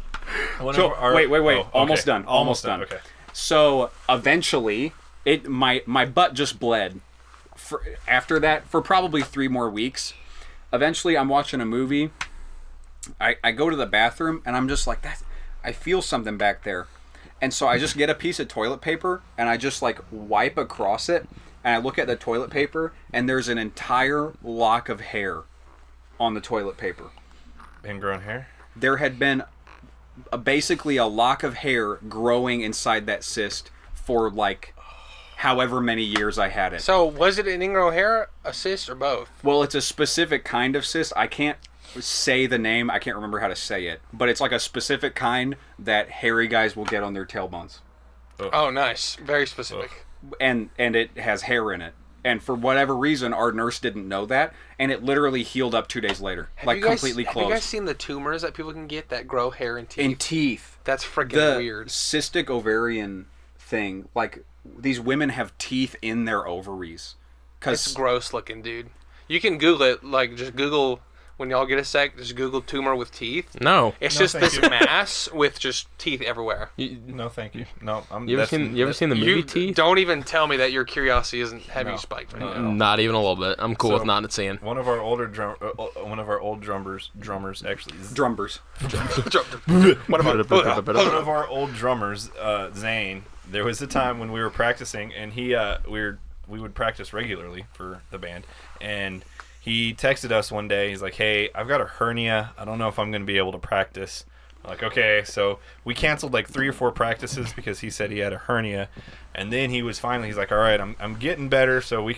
wait. Almost done. Okay. So eventually, my butt just bled. After that, for probably 3 more weeks. Eventually, I'm watching a movie. I go to the bathroom, and I'm just like, I feel something back there. And so I just get a piece of toilet paper, and I just like wipe across it, and I look at the toilet paper, and there's an entire lock of hair on the toilet paper. Ingrown hair? There had been basically a lock of hair growing inside that cyst for like however many years I had it. So was it an ingrown hair, a cyst, or both? Well, it's a specific kind of cyst. I can't say the name. I can't remember how to say it. But it's like a specific kind that hairy guys will get on their tailbones. Oh, nice. Very specific. And it has hair in it. And for whatever reason, our nurse didn't know that. And it literally healed up 2 days later. Completely closed. Have you guys seen the tumors that people can get that grow hair in teeth? In teeth. That's freaking weird. The cystic ovarian thing. Like, these women have teeth in their ovaries. It's gross looking, dude. You can Google it. Like, just Google, when y'all get a sec, just Google tumor with teeth. No. It's just this mass with just teeth everywhere. No, thank you. No, You ever seen the movie Teeth? Don't even tell me that your curiosity isn't heavy spiked right now. Not even a little bit. I'm cool with not seeing. One of our older drummers actually. Drummers. One of our old drummers, Zane. There was a time when we were practicing, and we would practice regularly for the band, and he texted us one day. He's like, "Hey, I've got a hernia. I don't know if I'm going to be able to practice." I'm like, okay, so we canceled like 3 or 4 practices because he said he had a hernia, and then he's like, "All right, I'm getting better, so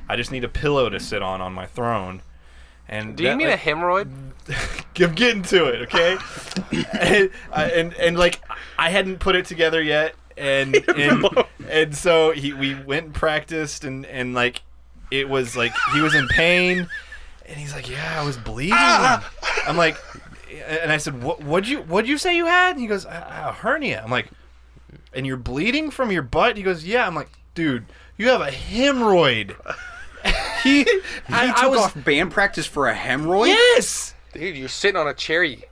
I just need a pillow to sit on my throne." And do you mean a hemorrhoid? I'm getting to it, okay? and like I hadn't put it together yet. And so we went and practiced, and like it was like he was in pain, and he's like, "Yeah, I was bleeding." I'm like, and I said, "What'd you say you had?" And he goes, "A hernia." I'm like, "And you're bleeding from your butt?" He goes, "Yeah." I'm like, "Dude, you have a hemorrhoid." He took off band practice for a hemorrhoid? Yes. Dude, you're sitting on a cherry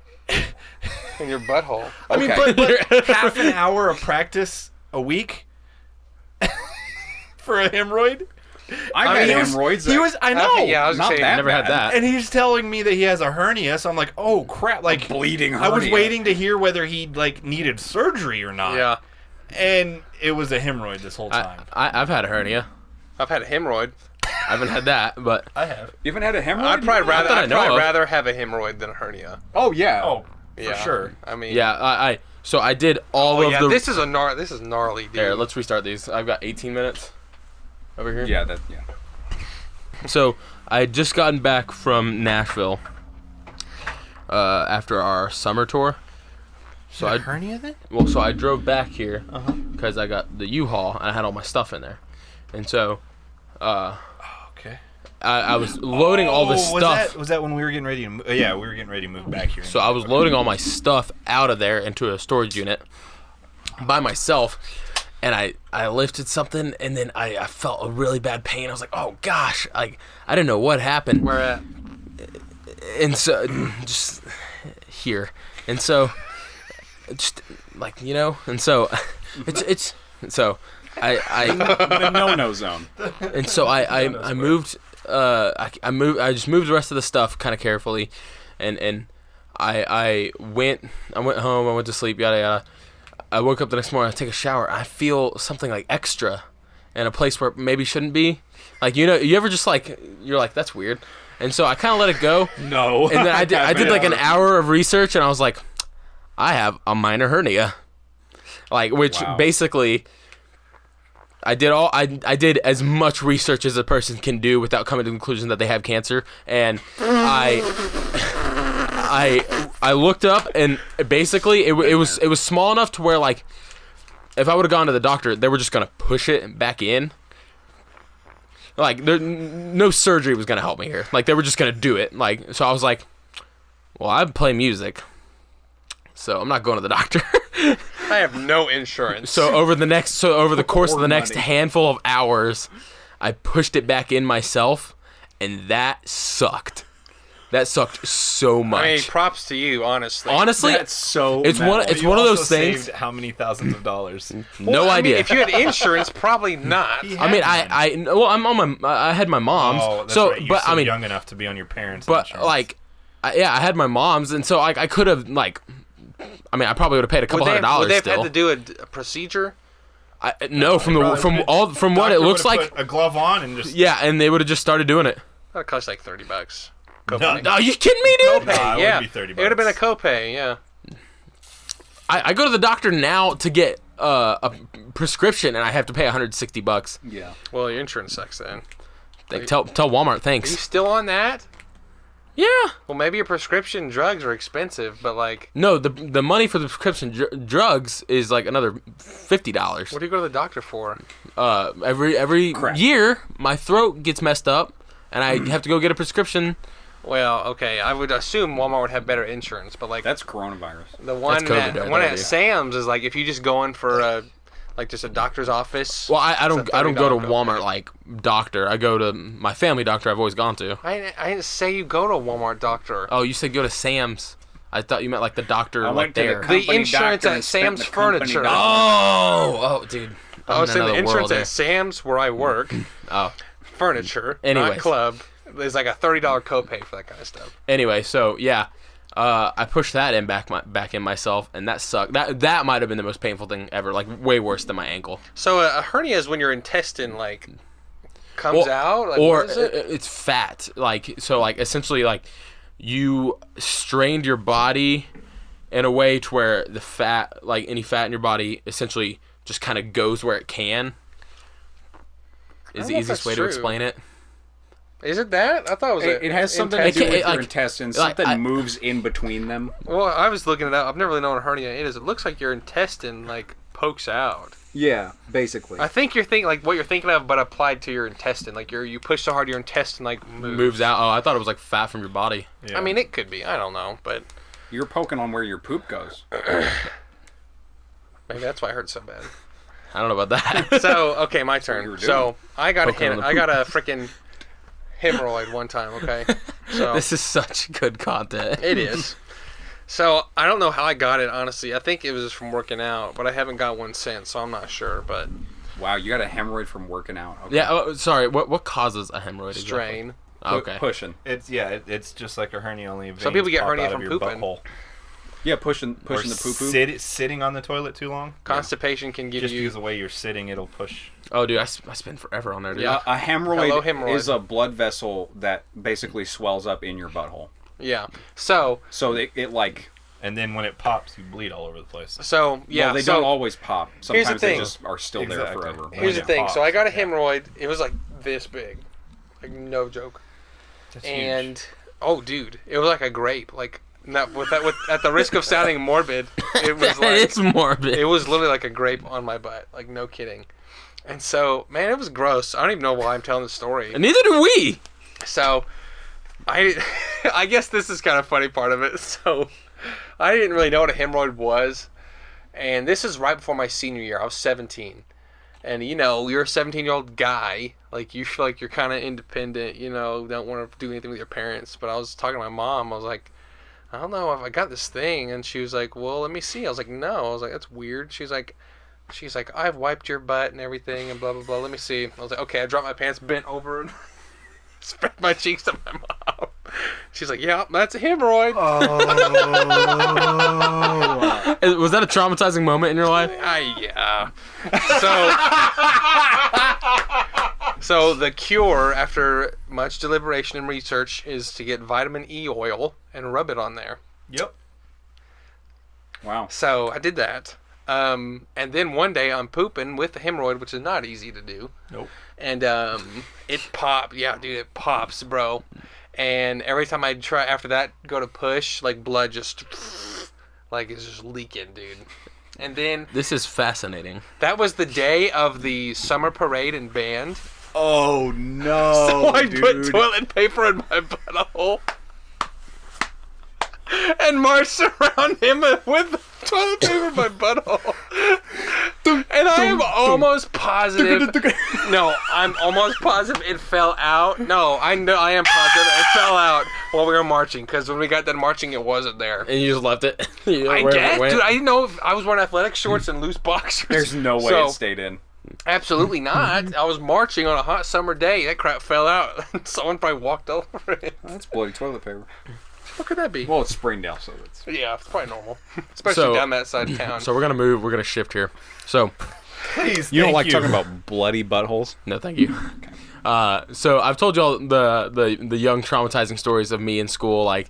in your butthole. I mean, but half an hour of practice a week for a hemorrhoid? I've had hemorrhoids. I know. Yeah, I was not saying, that never bad. had that. And he's telling me that he has a hernia, so I'm like, oh crap! Like bleeding hernia. I was waiting to hear whether he like needed surgery or not. Yeah. And it was a hemorrhoid this whole time. I've had a hernia. I've had a hemorrhoid. I haven't had that, but I have. You haven't had a hemorrhoid? I'd probably of. rather have a hemorrhoid than a hernia. Oh yeah. Oh, Yeah. for sure. I mean, yeah, so I did all of the. This is gnarly, dude. Here, let's restart these. I've got 18 minutes over here. Yeah, So I had just gotten back from Nashville after our summer tour. So I hernia then? Well, so I drove back here because I got the U-Haul and I had all my stuff in there, and so okay. I was loading all this stuff. Was that when we were getting ready to move? Yeah, we were getting ready to move back here. So I was loading all my stuff out of there into a storage unit by myself, and I lifted something, and then I felt a really bad pain. I was like, oh gosh, like I didn't know what happened. Where at? And so just here, and so just like and so it's so I the no zone. And so I moved. I just moved the rest of the stuff kind of carefully, and I went home. I went to sleep. Yada yada. I woke up the next morning. I take a shower. I feel something like extra, in a place where it maybe shouldn't be. Like you ever just like you're like that's weird, and so I kind of let it go. No. And then I did like an hour of research, and I was like, I have a minor hernia, like which basically. I did as much research as a person can do without coming to the conclusion that they have cancer, and I looked up, and basically it was small enough to where like if I would have gone to the doctor, they were just gonna push it back in. Like no surgery was gonna help me here. Like they were just gonna do it. Like so I was like, well, I play music, so I'm not going to the doctor. I have no insurance. So over the course of the next handful of hours, I pushed it back in myself, and that sucked. That sucked so much. I mean, props to you, honestly. Honestly, that's so. It's one of those things. How many thousands of dollars? No idea. Mean, if you had insurance, probably not. I mean, I had my mom's. Oh, that's so right. You're but still I mean, young enough to be on your parents' but insurance. like, I had my mom's, and so I could have like. I mean, I probably would have paid a couple $100 Would they have still. had to do a procedure? No, from what it looks like. Put a glove on and just. Yeah, and they would have just started doing it. That cost like $30. No, Copay. Are you kidding me, dude? Copay, Nah, it yeah. would be $30. It would have been a copay, yeah. I go to the doctor now to get a prescription, and I have to pay $160. Yeah. Well, your insurance sucks then. Tell Walmart Are thanks. you still on that? Yeah. Well, maybe your prescription drugs are expensive, but like... No, the money for the prescription drugs is like another $50. What do you go to the doctor for? Every Crap. year, my throat gets messed up, and I have to go get a prescription. Well, okay, I would assume Walmart would have better insurance, but like... That's coronavirus. The one COVID, at right? Sam's is like if you just go in for Like just a doctor's office? Well, I don't go to $30 Walmart copay. like doctor. I go to my family doctor. I've always gone to. I didn't say you go to a Walmart doctor. Oh, you said go to Sam's. I thought you meant like the doctor I like went to there. the The company insurance doctor at and spent Sam's the company Furniture. doctor. Oh, dude. I was I'm in saying the another insurance world there. at Sam's where I work, Oh. furniture, Anyways. not club. There's like a $30 copay for that kind of stuff. Anyway, so yeah, I pushed that in back in myself, and that sucked. That might have been the most painful thing ever. Like way worse than my ankle. So a hernia is when your intestine like comes out, like, or what is it? it's fat. Like so, like essentially, like you strained your body in a way to where the fat, like any fat in your body, essentially just kind of goes where it can. Is the know if easiest that's way true. to explain it. Is it that? I thought it was. It has something to intestine. do with like- your intestines. like, Something I- moves in between them. Well, I was looking it up. I've never really known what a hernia is. It looks like your intestine like pokes out. Yeah, basically. I think you're thinking like what you're thinking of, but applied to your intestine. Like you push so hard, your intestine like Moves out. Oh, I thought it was like fat from your body. Yeah. I mean, it could be. I don't know, but You're poking on where your poop goes. maybe that's why it hurts so bad. I don't know about that. So okay, my you turn. were So I got Poking on the I got a freaking hemorrhoid one time. Okay, so This is such good content. it is. So I don't know how I got it. Honestly, I think it was just from working out, but I haven't got one since, so I'm not sure. But Wow, you got a hemorrhoid from working out. Okay. Yeah. Oh, sorry. What causes a hemorrhoid? exactly? strain. Okay. Pushing. It's just like a hernia, only veins Some people get pop hernia out of from your pooping. butthole. Yeah, pushing Or the poo-poo. sitting on the toilet too long. Constipation can give Just you. because the way you're sitting, it'll push. Oh, dude, I spend forever on there, dude. Yeah. A hemorrhoid, Hello, hemorrhoid. is a blood vessel that basically swells up in your butthole. Yeah. So So it like... And then when it pops, you bleed all over the place. yeah. Well, they so don't always pop. here's the Sometimes they thing. just are still there Exactly. forever. here's the it thing. So I pops, got a yeah. hemorrhoid. It was like this big, like no joke. That's And huge. oh, dude, it was like a grape. Like not with at the risk of sounding morbid, it was like it's morbid. it was literally like a grape on my butt. Like no kidding. And so, man, it was gross. I don't even know why I'm telling the story. And neither do we. So, I guess this is kind of funny part of it. So, I didn't really know what a hemorrhoid was, and this is right before my senior year. I was 17, and you know, you're a 17-year-old guy. Like you feel like you're kind of independent. You know, don't want to do anything with your parents. But I was talking to my mom. I was like, I don't know if I got this thing, and she was like, well, let me see. I was like, no. I was like, that's weird. She's like, I've wiped your butt and everything, and blah blah blah. Let me see. I was like, okay. I dropped my pants, bent over, and spread my cheeks to my mom. She's like, yeah, that's a hemorrhoid. Was that a traumatizing moment in your life? Yeah. So the cure, after much deliberation and research, is to get vitamin E oil and rub it on there. Yep. Wow. So I did that. And then one day I'm pooping with the hemorrhoid, which is not easy to do. Nope. And it popped. Yeah, dude, it pops, bro. And every time I try after that go to push, like blood just like it's just leaking, dude. And then This is fascinating. that was the day of the summer parade and band. Oh no! So I dude. put toilet paper in my butthole and marched around him with toilet paper in my butthole. And I am almost positive. No, I'm almost positive it fell out. No, I know I am positive it fell out while we were marching, because when we got done marching, it wasn't there. And you just left it. I Wherever guess, it went. dude. I didn't know if I was wearing athletic shorts and loose boxers. There's no way So, it stayed in. absolutely not. I was marching on a hot summer day. That crap fell out. Someone probably walked over it. That's bloody toilet paper. What could that be? Well, it's Springdale, so it's... Yeah, it's probably normal, especially So- down that side of town. So we're gonna move. We're gonna shift here. So Please, You don't thank like talking about bloody buttholes? no, thank you. So I've told y'all the young traumatizing stories of me in school, like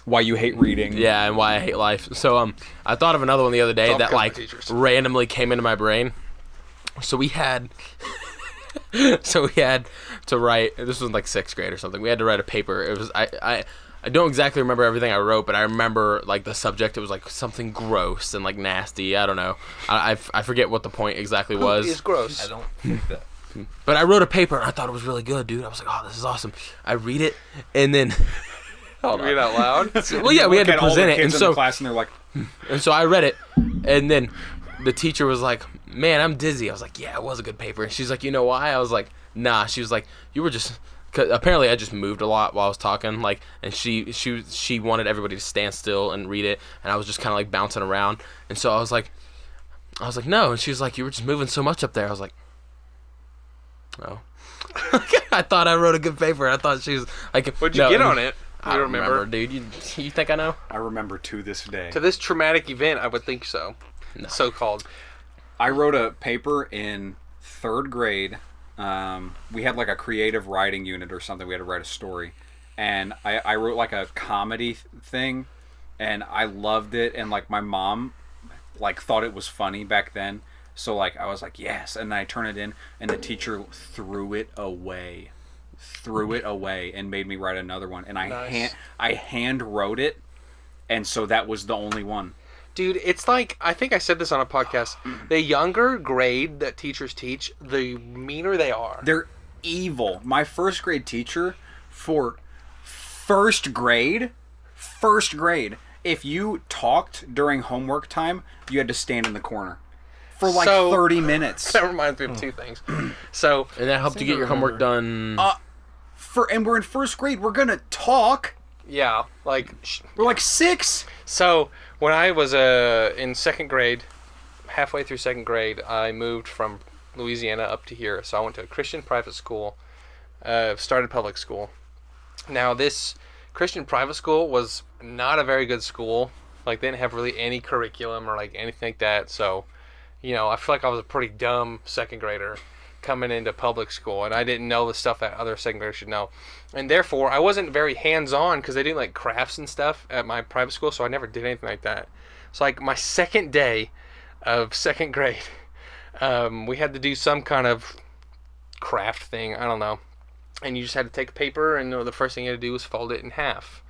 Why you hate reading? yeah, and why I hate life. So I thought of another one the other day It's all that because of like my teachers. randomly came into my brain. So we had to write. This was like 6th grade or something. We had to write a paper. It was I don't exactly remember everything I wrote, but I remember like the subject. It was like something gross and like nasty. I don't know. I forget what the point exactly was. It's gross. I don't think that. But I wrote a paper and I thought it was really good, dude. I was like, oh, this is awesome. I read it and then hold on. Read out loud. Well, yeah, we had to Look at all the present it, and kids in the so class, and they're like, I read it, and then the teacher was like, man, I'm dizzy. I was like, yeah, it was a good paper. And she's like, you know why? I was like, nah. She was like, you were just... Cause apparently I just moved a lot while I was talking, like, and she wanted everybody to stand still and read it, and I was just kind of like bouncing around, and so I was like, no, and she was like, you were just moving so much up there. I was like, oh. I thought I wrote a good paper. I thought she was like, what'd you get on it? I don't remember, dude. You think I know? I remember to this day. To this traumatic event, I would think so. No. So-called. I wrote a paper in 3rd grade. We had like a creative writing unit or something. We had to write a story, and I wrote like a comedy thing, and I loved it. And like my mom, like thought it was funny back then. So like I was like yes, and then I turned it in, and the teacher threw it away, and made me write another one. And I hand wrote it, and so that was the only one. Dude, it's like, I think I said this on a podcast, the younger grade that teachers teach, the meaner they are. They're evil. My 1st grade teacher, for first grade, if you talked during homework time, you had to stand in the corner for like 30 minutes. That reminds me of 2 things. So, and that helped you get your homework done. And we're in 1st grade, we're gonna talk. Yeah, like... We're like 6. So, when I was in 2nd grade, halfway through 2nd grade, I moved from Louisiana up to here. So I went to a Christian private school, started public school. Now, this Christian private school was not a very good school. Like, they didn't have really any curriculum or, like, anything like that. So, you know, I feel like I was a pretty dumb 2nd grader coming into public school, and I didn't know the stuff that other 2nd graders should know. And therefore, I wasn't very hands-on because they did like crafts and stuff at my private school, so I never did anything like that. So like my 2nd day of 2nd grade, we had to do some kind of craft thing, I don't know. And you just had to take a paper, and the first thing you had to do was fold it in half.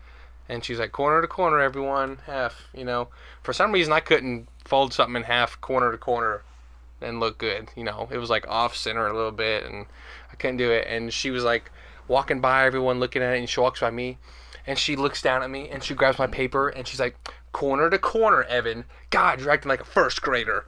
And she's like, corner to corner, everyone, half, you know. For some reason, I couldn't fold something in half, corner to corner, and look good, you know. It was like off center a little bit, and I couldn't do it. And she was like walking by everyone looking at it, and she walks by me, and she looks down at me, and she grabs my paper, and she's like, corner to corner, Evan. God, you're acting like a 1st grader.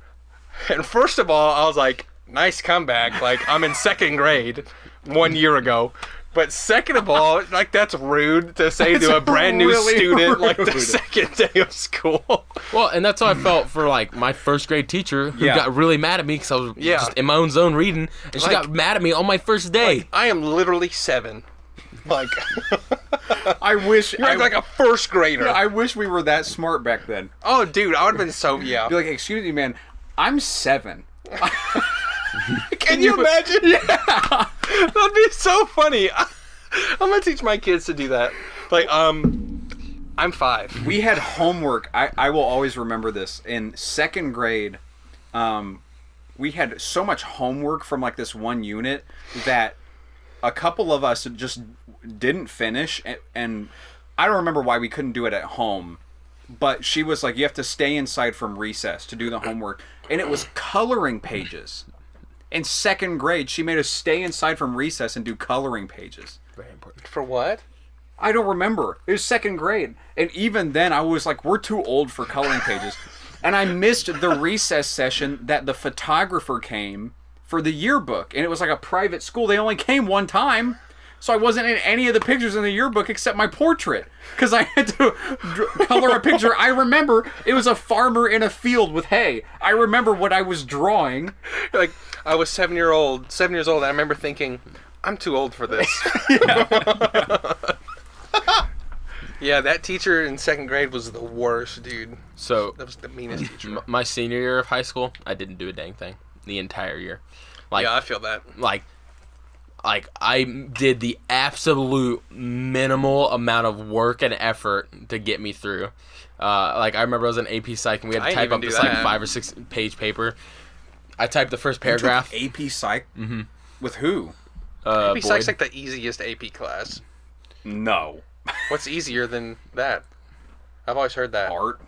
And first of all, I was like, nice comeback. Like, I'm in 2nd grade 1 year ago. But second of all, like, that's rude to say to a brand new student, like, the 2nd day of school. Well, and that's how I felt for, like, my 1st grade teacher who got really mad at me because I was just in my own zone reading, and she got mad at me on my first day. Like, I am literally 7. Like, I wish... You're like a 1st grader. Yeah, I wish we were that smart back then. Oh, dude, I would have been so... Yeah. Be like, excuse me, man, I'm 7. Can you imagine? Yeah. That'd be so funny. I'm gonna teach my kids to do that. Like, I'm 5. We had homework. I will always remember this. In 2nd grade, we had so much homework from like this one unit that a couple of us just didn't finish, and I don't remember why we couldn't do it at home. But she was like, you have to stay inside from recess to do the homework. And it was coloring pages. In 2nd grade, she made us stay inside from recess and do coloring pages. Very important. For what? I don't remember. It was 2nd grade. And even then, I was like, we're too old for coloring pages. And I missed the recess session that the photographer came for the yearbook. And it was like a private school. They only came one time. So I wasn't in any of the pictures in the yearbook except my portrait. Because I had to color a picture. I remember it was a farmer in a field with hay. I remember what I was drawing. Like, I was 7 years old, and I remember thinking, I'm too old for this. Yeah, that teacher in 2nd grade was the worst, dude. So that was the meanest teacher. My senior year of high school, I didn't do a dang thing the entire year. Like, yeah, I feel that. Like I did the absolute minimal amount of work and effort to get me through. Like, I remember I was in AP Psych and we had to type up this like 5 or 6 page paper. I typed the first paragraph. You took AP Psych? Mm-hmm. With who? AP Psych's like the easiest AP class. No. What's easier than that? I've always heard that. Art.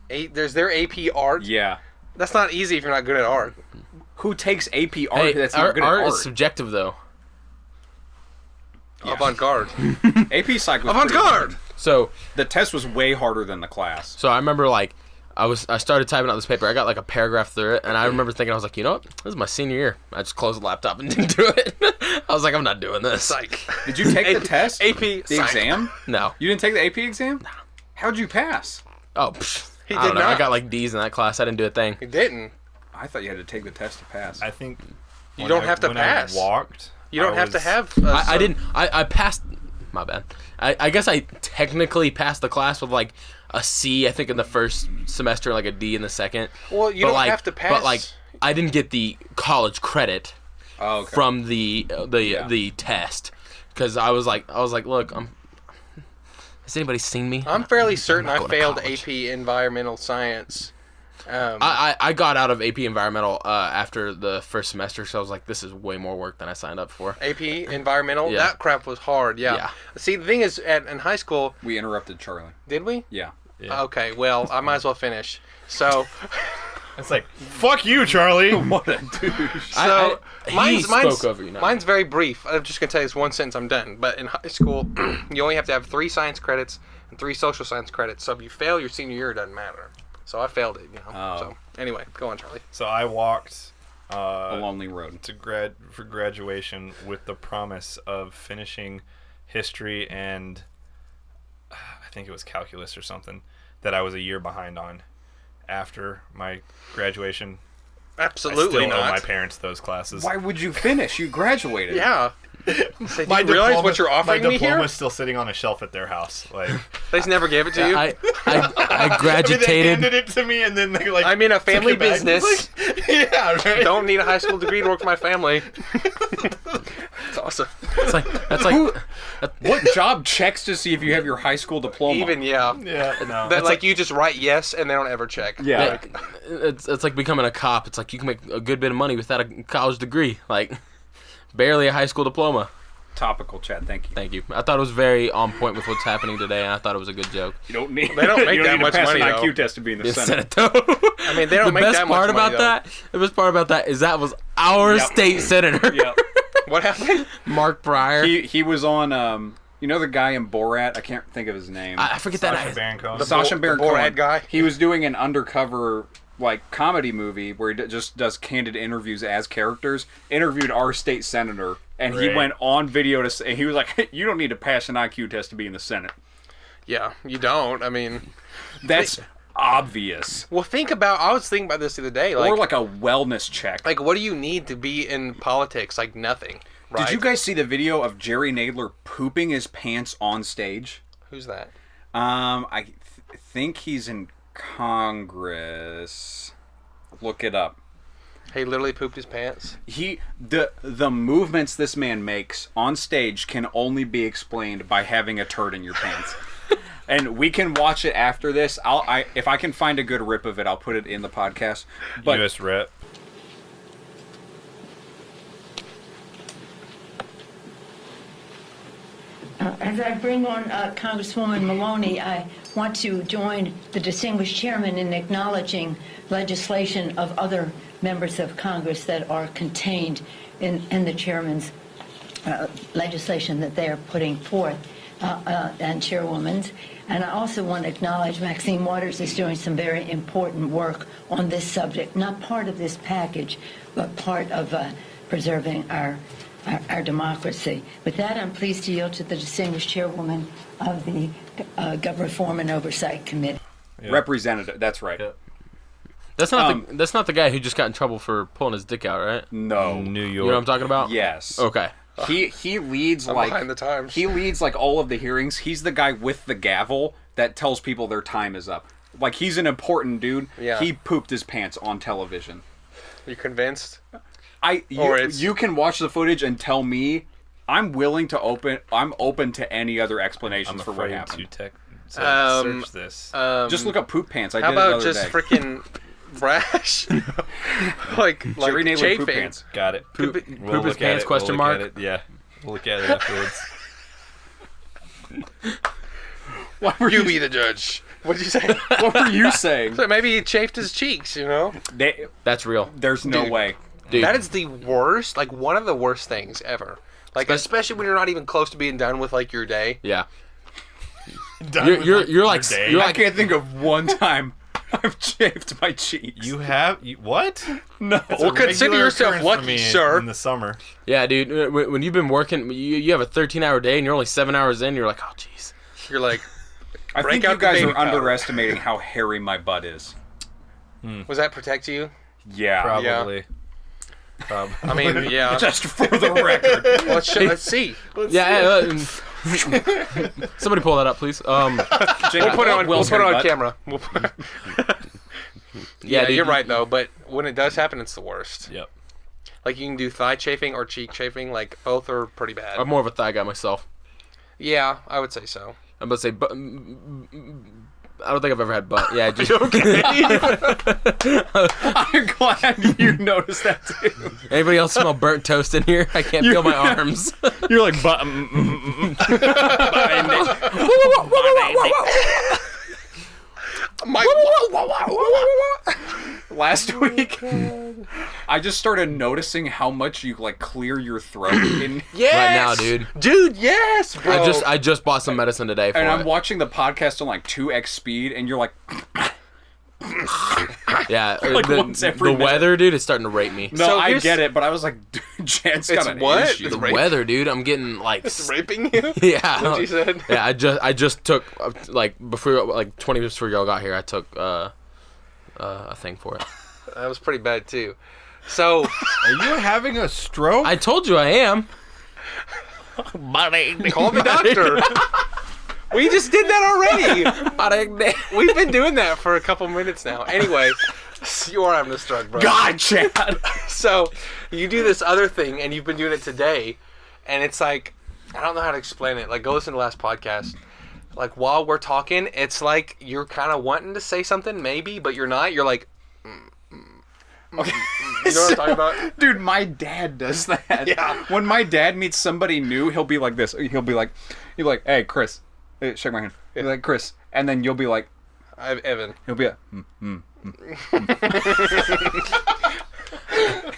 There's their AP Art? Yeah. That's not easy if you're not good at art. Who takes AP Art that's not good at art? Art is subjective, though. Yeah. Avant-garde. AP Psych was Avant-garde! So the test was way harder than the class. So I remember, like, I started typing out this paper. I got like a paragraph through it, and I remember thinking, I was like, you know what? This is my senior year. I just closed the laptop and didn't do it. I was like, I'm not doing this. Psych. Did you take the test? AP. The psych. exam? No. You didn't take the AP exam? No. How'd you pass? Oh, He I did don't know. not. I got like D's in that class. I didn't do a thing. He didn't. I thought you had to take the test to pass. I think You don't have to when pass. I walked. You don't I have to was- have. I didn't. I passed. My bad. I guess I technically passed the class with like a C, I think, in the first semester, like a D in the second. Well, you But, don't like, have to pass. But like, I didn't get the college credit Oh, okay. from the test because I was like, look, has anybody seen me? I'm fairly certain not I going to failed college. AP Environmental Science. I got out of AP Environmental after the first semester, so I was like, this is way more work than I signed up for. AP Environmental. Yeah. That crap was hard. Yeah. Yeah. See, the thing is, in high school, We interrupted Charlie. did we? Yeah. Yeah. Okay. Well, I might as well finish. So. It's like, fuck you, Charlie. What a douche. So he spoke over you. Now. Mine's very brief. I'm just gonna tell you this one sentence. I'm done. But in high school, you only have to have 3 science credits and 3 social science credits. So if you fail your senior year, it doesn't matter. So I failed it. Oh. So anyway, go on, Charlie. So I walked A lonely road. to for graduation with the promise of finishing history and I think it was calculus or something that I was a year behind on. After my graduation, Absolutely I still owe not. my parents those classes. Why would you finish? You graduated. Yeah. So do you realize what you're offering my me here? diploma's still sitting on a shelf at their house. Like They just never gave it to you. I they graduated. handed it to me, and then they like. I'm in a took family it back. business. Like, yeah, right. Don't need a high school degree to work for my family. It's awesome. That's like What job checks to see if you have your high school diploma? Even yeah. Yeah, no. That like you just write yes and they don't ever check. Yeah. Like, it's like becoming a cop. It's like you can make a good bit of money without a college degree. Like barely a high school diploma. Topical chat. Thank you. Thank you. I thought it was very on point with what's happening today, and I thought it was a good joke. You don't need. They don't make you that need to much pass money, an though. IQ test to be in the Yes, Senate. though. I mean, they don't the make best that much part money, about that. The best part about that is that was our Yep. state senator, Yep. What happened? Mark Pryor. He was on you know the guy in Borat? I can't think of his name. I forget Sacha that. Baron Cohen. The Sacha Bo- Baron the Borat Cohen. guy? He was doing an undercover like comedy movie where he just does candid interviews as characters. Interviewed our state senator, and he Right. went on video to say he was like, hey, "You don't need to pass an IQ test to be in the Senate." Yeah, you don't. I mean, That's obvious. well, think about. I was thinking about this the other day. Like, Or like a wellness check. like, what do you need to be in politics? Like nothing. Right? Did you guys see the video of Jerry Nadler pooping his pants on stage? Who's that? I think he's in Congress. Look it up. He literally pooped his pants. The movements this man makes on stage can only be explained by having a turd in your pants. And we can watch it after this. If I can find a good rip of it, I'll put it in the podcast. But U.S. Rep. As I bring on Congresswoman Maloney, I want to join the distinguished chairman in acknowledging legislation of other members of Congress that are contained in the chairman's legislation that they are putting forth, and chairwoman's. And I also want to acknowledge Maxine Waters is doing some very important work on this subject, not part of this package, but part of preserving our democracy. With that, I'm pleased to yield to the distinguished chairwoman of the Government Reform and Oversight Committee. Yeah. representative, that's right. Yeah. That's not the guy who just got in trouble for pulling his dick out, right? No. New York. You know what I'm talking about? Yes. Okay. He leads I'm like behind the times. He leads like all of the hearings. He's the guy with the gavel that tells people their time is up. Like he's an important dude. Yeah. He pooped his pants on television. You convinced? You, you can watch the footage and tell me. I'm open to any other explanations I'm for what afraid happened. to search this. Just look up poop pants. I How did it the about other just day. freaking brash? like Jerry Nadler chafing. poop pants. Got it. Poop his look at pants, it. question We'll look mark? at it. Yeah. We'll look at it afterwards. Why were You be the judge. What did you say? What were you saying? So maybe he chafed his cheeks, you know? That's real. There's no Dude. way. Dude. That is the worst, like one of the worst things ever. Like especially when you're not even close to being done with like your day. Yeah. Done You're with you're like your day. you're I like can't think of one time I've shaved my cheeks. You have what? No. It's Well, a consider regular yourself occurrence lucky, for me sir. In the summer. Yeah, dude. When you've been working, you have a 13-hour day and you're only 7 hours in. You're like, oh, jeez. You're like, I break think you out the guys baby are powder. underestimating how hairy my butt is. was that protect you? Yeah. Probably. I mean, yeah. Just for the record. Let's see. Yeah. Somebody pull that up, please. We'll put it on. We'll put it on camera. Yeah, dude, you're right though. But when it does happen, it's the worst. Yep. Like you can do thigh chafing or cheek chafing. Like both are pretty bad. I'm more of a thigh guy myself. Yeah, I would say so. I'm about to say, but I don't think I've ever had butt. Yeah, just I'm glad you noticed that too. Anybody else smell burnt toast in here? I can't feel my arms. You're like, but. Last week, I just started noticing how much you like clear your throat in. Yes, Right now, dude. Dude, yes, bro. I just bought some medicine today for And it. I'm watching the podcast on like 2x speed, and you're like, Yeah, Like once every the minute. weather, dude, is starting to rape me. no, So I here's- get it, but I was like, dude, Chad's got It's an what? issue. It's The rape. weather, dude, I'm getting like It's raping you. yeah. What you said? Yeah, I just took like before like 20 minutes before y'all got here, I took a thing for it. That was pretty bad too. So, Are you having a stroke? I told you I am. call the doctor. We just did that already. We've been doing that for a couple minutes now. Anyway, you are having a stroke, bro. God, Chad. So, you do this other thing, and you've been doing it today, and it's like, I don't know how to explain it. Like, go listen to the last podcast. Like, while we're talking, it's like you're kind of wanting to say something, maybe, but you're not. You're like, Okay. you know what I'm talking about? Dude, my dad does that. Yeah. When my dad meets somebody new, he'll be like this. He'll be like, hey, Chris. Hey, shake my hand. He'll be like, Chris. And then you'll be like, Evan. he'll be like,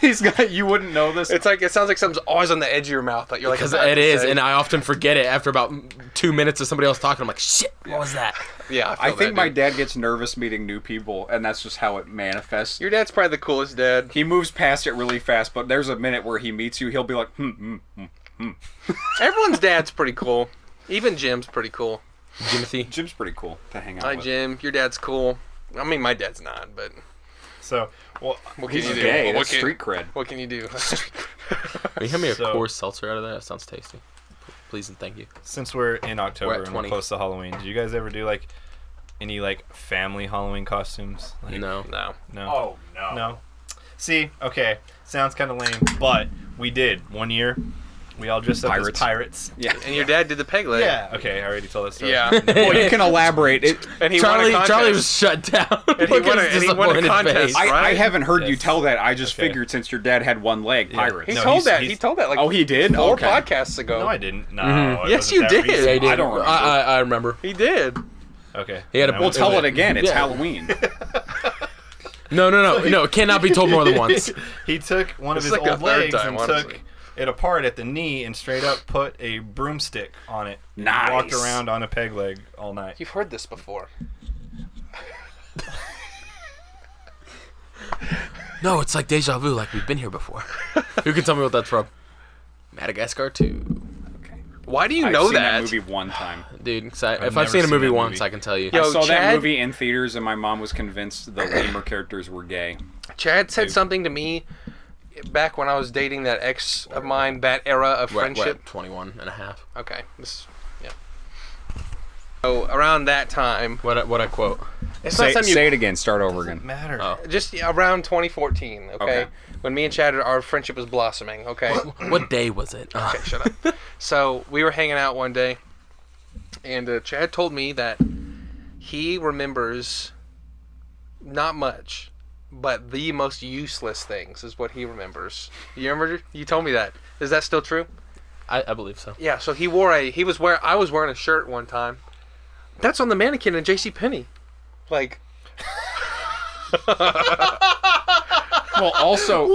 He's got, you wouldn't know this. It's like, it sounds like something's always on the edge of your mouth that you're like, Because about it to is, say. and I often forget it after about 2 minutes of somebody else talking. I'm like, shit, what was that? Yeah, I feel think that, my dude. dad gets nervous meeting new people, and that's just how it manifests. Your dad's probably the coolest dad. He moves past it really fast, but there's a minute where he meets you, he'll be like, Everyone's dad's pretty cool. Even Jim's pretty cool. Jimothy. Jim's pretty cool to hang out Hi, with. Jim. Your dad's cool. I mean, my dad's not, but So, well, what can He's you do? gay. What That's can, street cred. what can you do? Will you hand me a So- Coors seltzer out of that? That sounds tasty. Please and thank you. since we're in October We're at and 20. we're close to Halloween, did you guys ever do like any like family Halloween costumes? Like, No. No. No. Oh, no. No. See, okay, sounds kind of lame, but we did one year. We all dressed up as pirates. Yeah. And your dad did the peg leg. Yeah. Okay, I already told that story. Yeah. Well, you can elaborate. And he Charlie won a Charlie contest. was shut down. And he Look won at a- his and he won a disappointed contest. face. I Right? haven't heard you Yes. tell that. I just Okay. figured since your dad had one leg, Yeah. pirate. He No, told he's- that. he's- He told that like Oh, he did? 4 Okay. podcasts ago. No, I didn't. No. Mhm. it Yes, wasn't you that did. recent. Yeah, he did. I don't remember. I remember. He did. Okay. He had a- then I We'll went tell with it again. It's Yeah. Halloween. No. It cannot be told more than once. He took one of It's his like a old third legs time, and honestly. took it apart at the knee and straight up put a broomstick on it. And Nice. walked around on a peg leg all night. You've heard this before. No, it's like deja vu, like we've been here before. Who can tell me what that's from? Madagascar 2. Why do you I've know seen that that? movie one time. Dude, 'cause if never I've seen a seen movie that once, movie. I can tell you. Yo, I saw that Chad- movie in theaters, and my mom was convinced the lemur characters were gay. Chad said something to me back when I was dating that ex of mine, that era of We're friendship. at 21 and a half. Okay. Yeah. So around that time, What I quote? it's not something you Say it again. Start over again. Matter. Oh. just around 2014. Okay? Okay. When me and Chad, our friendship was blossoming. Okay. What day was it? Okay, shut up. So we were hanging out one day, and Chad told me that he remembers not much, but the most useless things is what he remembers. You remember? You told me that. Is that still true? I believe so. Yeah. So I was wearing a shirt one time. That's on the mannequin in JCPenney. Like, Well, also,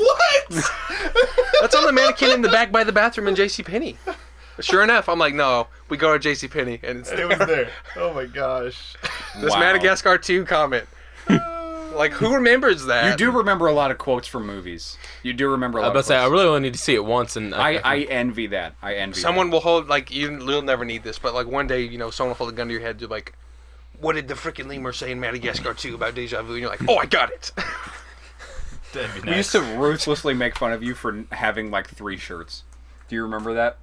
that's on the mannequin in the back by the bathroom in JCPenney. Sure enough, I'm like, no, we go to JCPenney, and it's It was there. Oh my gosh. this Wow. Madagascar 2 comment. Like, who remembers that? You do remember a lot of quotes from movies. You do remember a lot I was about of to say, I quotes. really only need to see it once, and I envy that. I envy Someone that. will hold, like, you'll never need this, but, like, one day, you know, someone will hold a gun to your head, do like, what did the freaking lemur say in Madagascar 2 about deja vu? And you're like, oh, I got it. That'd be We nice. used to ruthlessly make fun of you for having like 3 shirts. Do you remember that?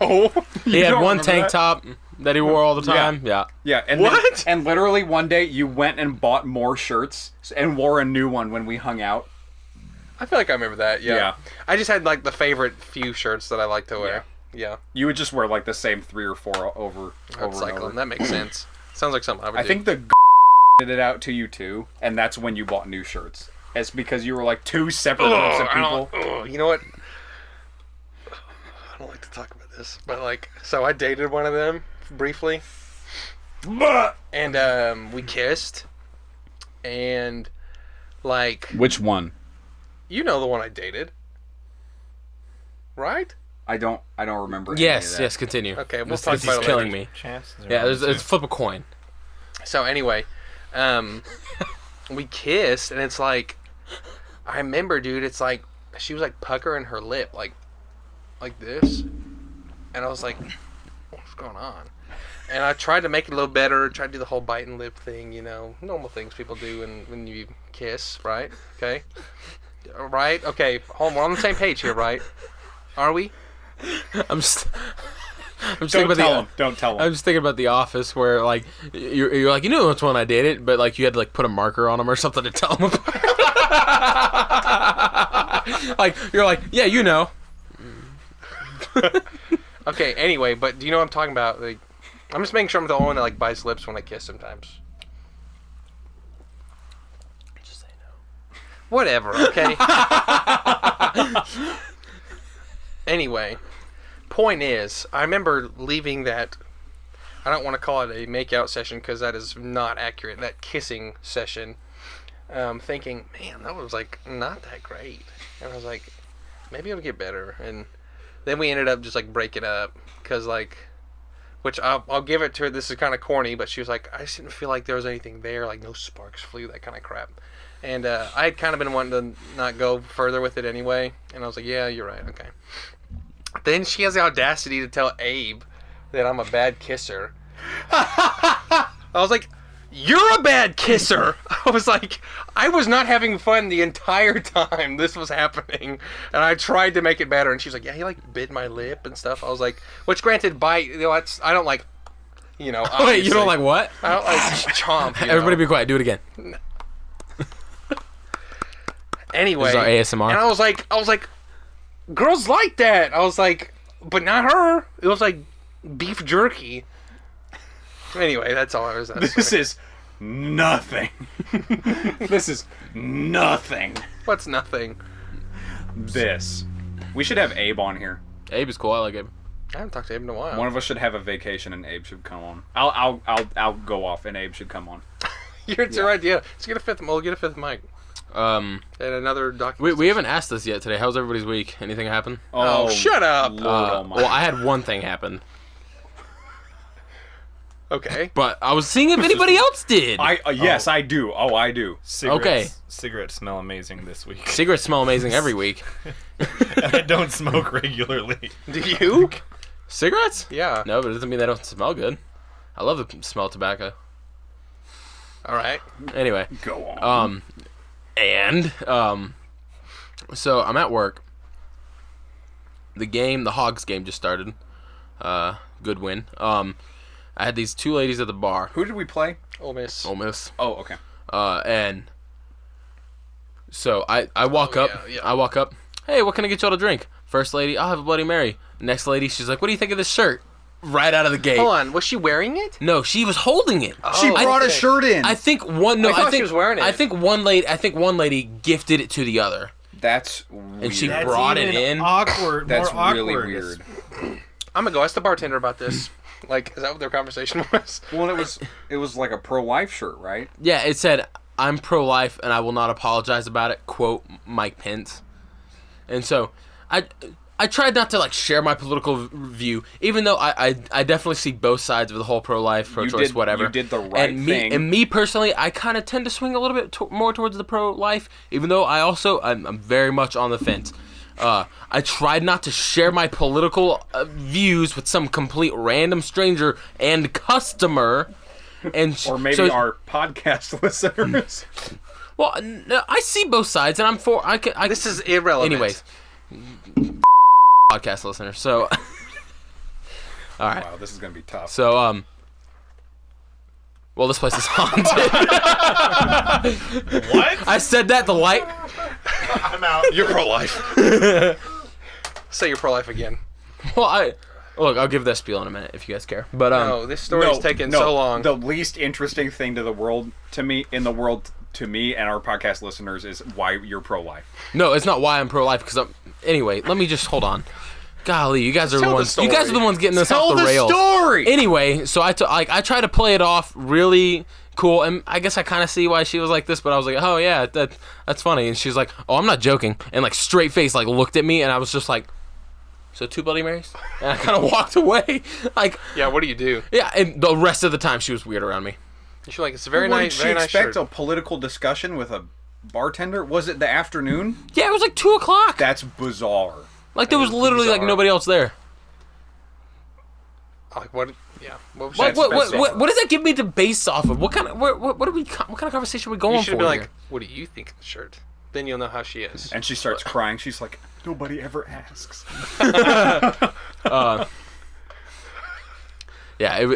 Oh. he had don't one remember tank that? top that he wore all the time. Yeah. Yeah. And What? and literally one day you went and bought more shirts and wore a new one when we hung out. I feel like I remember that, yeah. Yeah. I just had, like, the favorite few shirts that I like to wear. Yeah. You would just wear like the same 3 or 4 over I'd and cycle over. them. That makes sense. Sounds like something I would I do. think the did it out to you too, and that's when you bought new shirts. It's because you were like 2 separate groups of people. You know what? I don't like to talk about this, but like, so I dated one of them briefly, and we kissed, and like, Which one? you know the one I dated, right? I don't remember. any of Yes. that. Yes. Continue. Okay, we'll this talk is about it killing later. me. Chances Yeah. are It's flip a coin. So anyway, we kissed, and it's like, I remember, dude. It's like she was like puckering her lip, like this, and I was like, what's going on? And I tried to make it a little better. Tried to do the whole biting lip thing, you know, normal things people do when you kiss, right? Okay, right? Okay, hold on, we're on the same page here, right? Are we? I'm just Don't thinking about tell him. Don't tell him. I'm just thinking about The Office, where like you're like, you know which one I dated, but like you had to like put a marker on them or something to tell them apart. Like you're like, yeah, you know. Okay. Anyway, but do you know what I'm talking about? Like, I'm just making sure I'm the only one that like bites lips when I kiss sometimes. Just say no. Whatever, okay? Anyway, point is, I remember leaving that, I don't want to call it a makeout session because that is not accurate, that kissing session, thinking, man, that was like not that great. And I was like, maybe it'll get better. And then we ended up just like breaking up because like, which I'll give it to her, this is kind of corny, but she was like, I just didn't feel like there was anything there, like no sparks flew, that kind of crap. And I had kind of been wanting to not go further with it anyway. And I was like, yeah, you're right, okay. Then she has the audacity to tell Abe that I'm a bad kisser. I was like, you're a bad kisser. I was like, I was not having fun the entire time this was happening. And I tried to make it better. And she's like, yeah, he like bit my lip and stuff. I was like, which granted, bite, you know, I don't like, you know. Wait, you don't obviously. like what? I don't like chomp. You Everybody know? be quiet. Do it again. Anyway. This is our ASMR. And I was like, girls like that. I was like, but not her. It was like beef jerky. Anyway, that's all I was. This is nothing. This is nothing. What's nothing? This. We should have Abe on here. Abe is cool. I like Abe. I haven't talked to Abe in a while. One of us should have a vacation and Abe should come on. I'll go off and Abe should come on. It's your idea. Let's get a fifth. We'll get a fifth mic and another document. We haven't asked this yet today. How's everybody's week? Anything happen? Oh, shut up. Lord almighty. Well, I had one thing happen, Okay. but I was seeing if anybody else did. Yes, I do. Oh, I do. Cigarettes smell amazing this week. Cigarettes smell amazing every week. And I don't smoke regularly. Do you? Cigarettes? Yeah. No, but it doesn't mean they don't smell good. I love the smell of tobacco. All right. Anyway, Go on. so I'm at work. The Hogs game just started. Good win. I had these 2 ladies at the bar. Who did we play? Ole Miss. Ole Miss. Oh, okay. And so I walk up. yeah. I walk up. Hey, what can I get y'all to drink? First lady, I'll have a Bloody Mary. Next lady, she's like, what do you think of this shirt? Right out of the gate. Hold on. Was she wearing it? No, she was holding it. She Oh, brought a okay. shirt in. I think one. No, I thought think she was wearing it. I think one lady gifted it to the other, That's weird. and she That's brought it even in. Awkward. That's more really awkward. weird. I'm gonna go ask the bartender about this. Like, is that what their conversation was? Well, it was like a pro-life shirt, right? Yeah, it said, "I'm pro-life and I will not apologize about it." Quote Mike Pence. And so, I tried not to like share my political view, even though I definitely see both sides of the whole pro-life, pro-choice, whatever. You did the right thing. And me personally, I kind of tend to swing a little bit more towards the pro-life, even though I'm very much on the fence. I tried not to share my political views with some complete random stranger and customer, and or maybe our podcast listeners. Well, no, I see both sides, and I'm for. This is irrelevant. Anyways, podcast listeners. So, all right. Wow, this is gonna be tough. So, well, this place is haunted. What? I said that. The light. I'm out. You're pro-life. Say you're pro-life again. Well, look. I'll give that spiel in a minute if you guys care. But no, this story's taking so long. The least interesting thing to the world, to me, and our podcast listeners, is why you're pro-life. No, it's not why I'm pro-life. Because anyway, let me just hold on. Golly, you guys are the ones. You guys are the ones getting us off the rails. Tell the story. Anyway, so I try to play it off really cool, and I guess I kind of see why she was like this, but I was like, oh yeah, that's funny, and she's like, oh, I'm not joking, and like straight face like looked at me, and I was just like, so 2 Bloody Marys, and I kind of walked away, like, yeah, what do you do? Yeah, and the rest of the time she was weird around me. She's like, it's a very nice, very nice shirt. Did she expect a political discussion with a bartender? Was it the afternoon? Yeah, it was like 2 o'clock. That's bizarre. Like there was literally like nobody else there. Like what? Yeah. What does that give me to base off of? What kind of conversation are we going for? You should be like, here? what do you think of the shirt? Then you'll know how she is. And she starts crying. She's like, nobody ever asks. Yeah, it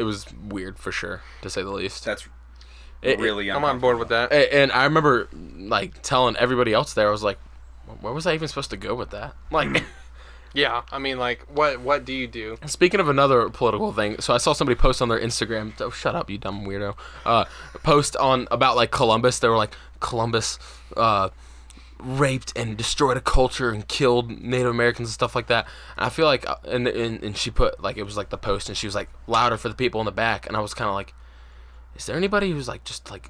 was weird for sure, to say the least. That's really. I'm on board with that. And I remember like telling everybody else there, I was like, where was I even supposed to go with that? Like, yeah, I mean, like, what do you do? Speaking of another political thing, so I saw somebody post on their Instagram. Oh, shut up, you dumb weirdo! Post about like Columbus. They were like, Columbus raped and destroyed a culture and killed Native Americans and stuff like that. And I feel like, and she put like, it was like the post, and she was like, louder for the people in the back, and I was kind of like, is there anybody who's like just like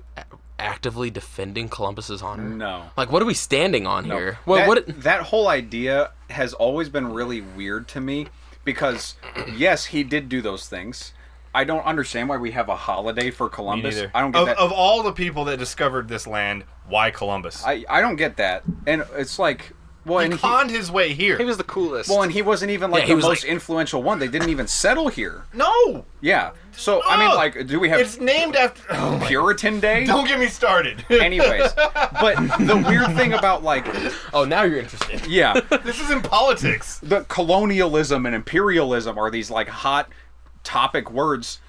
actively defending Columbus's honor? No. Like, what are we standing on here? That whole idea has always been really weird to me because, yes, he did do those things. I don't understand why we have a holiday for Columbus. Me neither. I don't get that. Of all the people that discovered this land, why Columbus? I don't get that. And it's like, well, he conned his way here. He was the coolest. Well, and he wasn't even like the most influential one. They didn't even settle here. No. Yeah. So I mean, like, do we have? It's named after Puritan Day. Don't get me started. Anyways, but the weird thing about like, oh, now you're interested. Yeah. This is in politics. The colonialism and imperialism are these like hot topic words.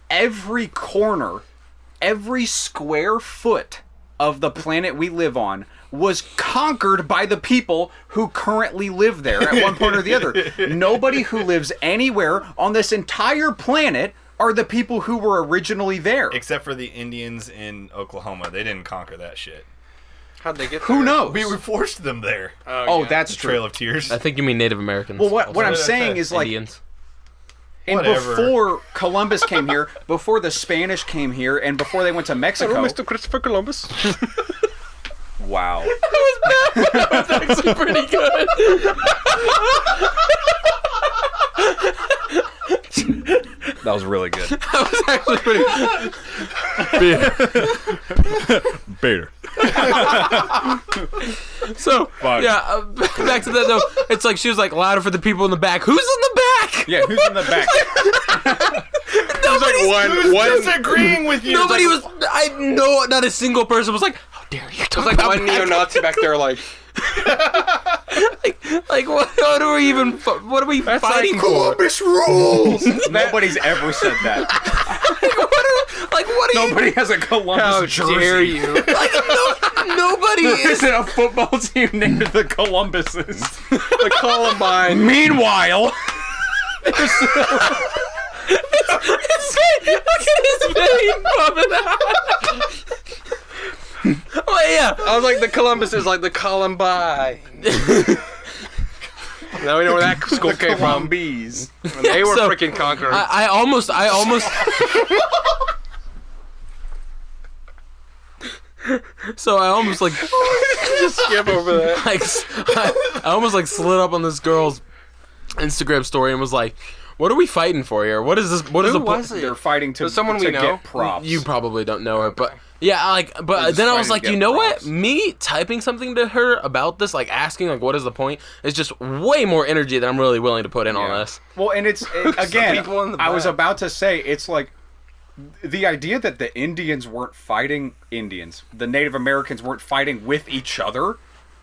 Every corner, every square foot of the planet we live on was conquered by the people who currently live there at one point or the other. Nobody who lives anywhere on this entire planet are the people who were originally there. Except for the Indians in Oklahoma. They didn't conquer that shit. How'd they get there? Who knows? We forced them there. Oh, yeah. That's the true. Trail of Tears. I think you mean Native Americans. Well, what I'm saying is like... Indians. And Whatever. before Columbus came here, before the Spanish came here, and before they went to Mexico... Hello, Mr. Christopher Columbus. Wow. That was bad. That was actually pretty good. That was really good. That was actually pretty Bader. So, Fine. yeah, back to that though. It's like she was like louder for the people in the back. Who's in the back? Yeah, who's in the back? Who's disagreeing with you? Nobody was. I know not a single person was like, "How dare you?" There's like one neo-Nazi back there, like, like what are we even? What are we fighting for? Columbus rules. Nobody's ever said that. What are you? Nobody has a Columbus jersey. how dare you? Like, nobody There is. isn't a football team named the Columbuses. The Columbine. Meanwhile, Look at his vein popping out. Oh yeah. I was like, the Columbus is like the Columbine. Now we know where that school came from. Columbies. They were So, freaking conquerors. I almost So I almost like Just skip over that. like I almost like slid up on this girl's Instagram story and was like, "What are we fighting for here? What is this? What is Who the was it? They're fighting to, Was someone to we know? get props. You probably don't know her, but yeah, like, They're but just then I was trying like, to you get know props. what? Me typing something to her about this, like asking, like, what is the point, is just way more energy than I'm really willing to put in on Yeah. this. Well, and it's again. people in the I was back. about to say it's like the idea that the Indians weren't fighting Indians, the Native Americans weren't fighting with each other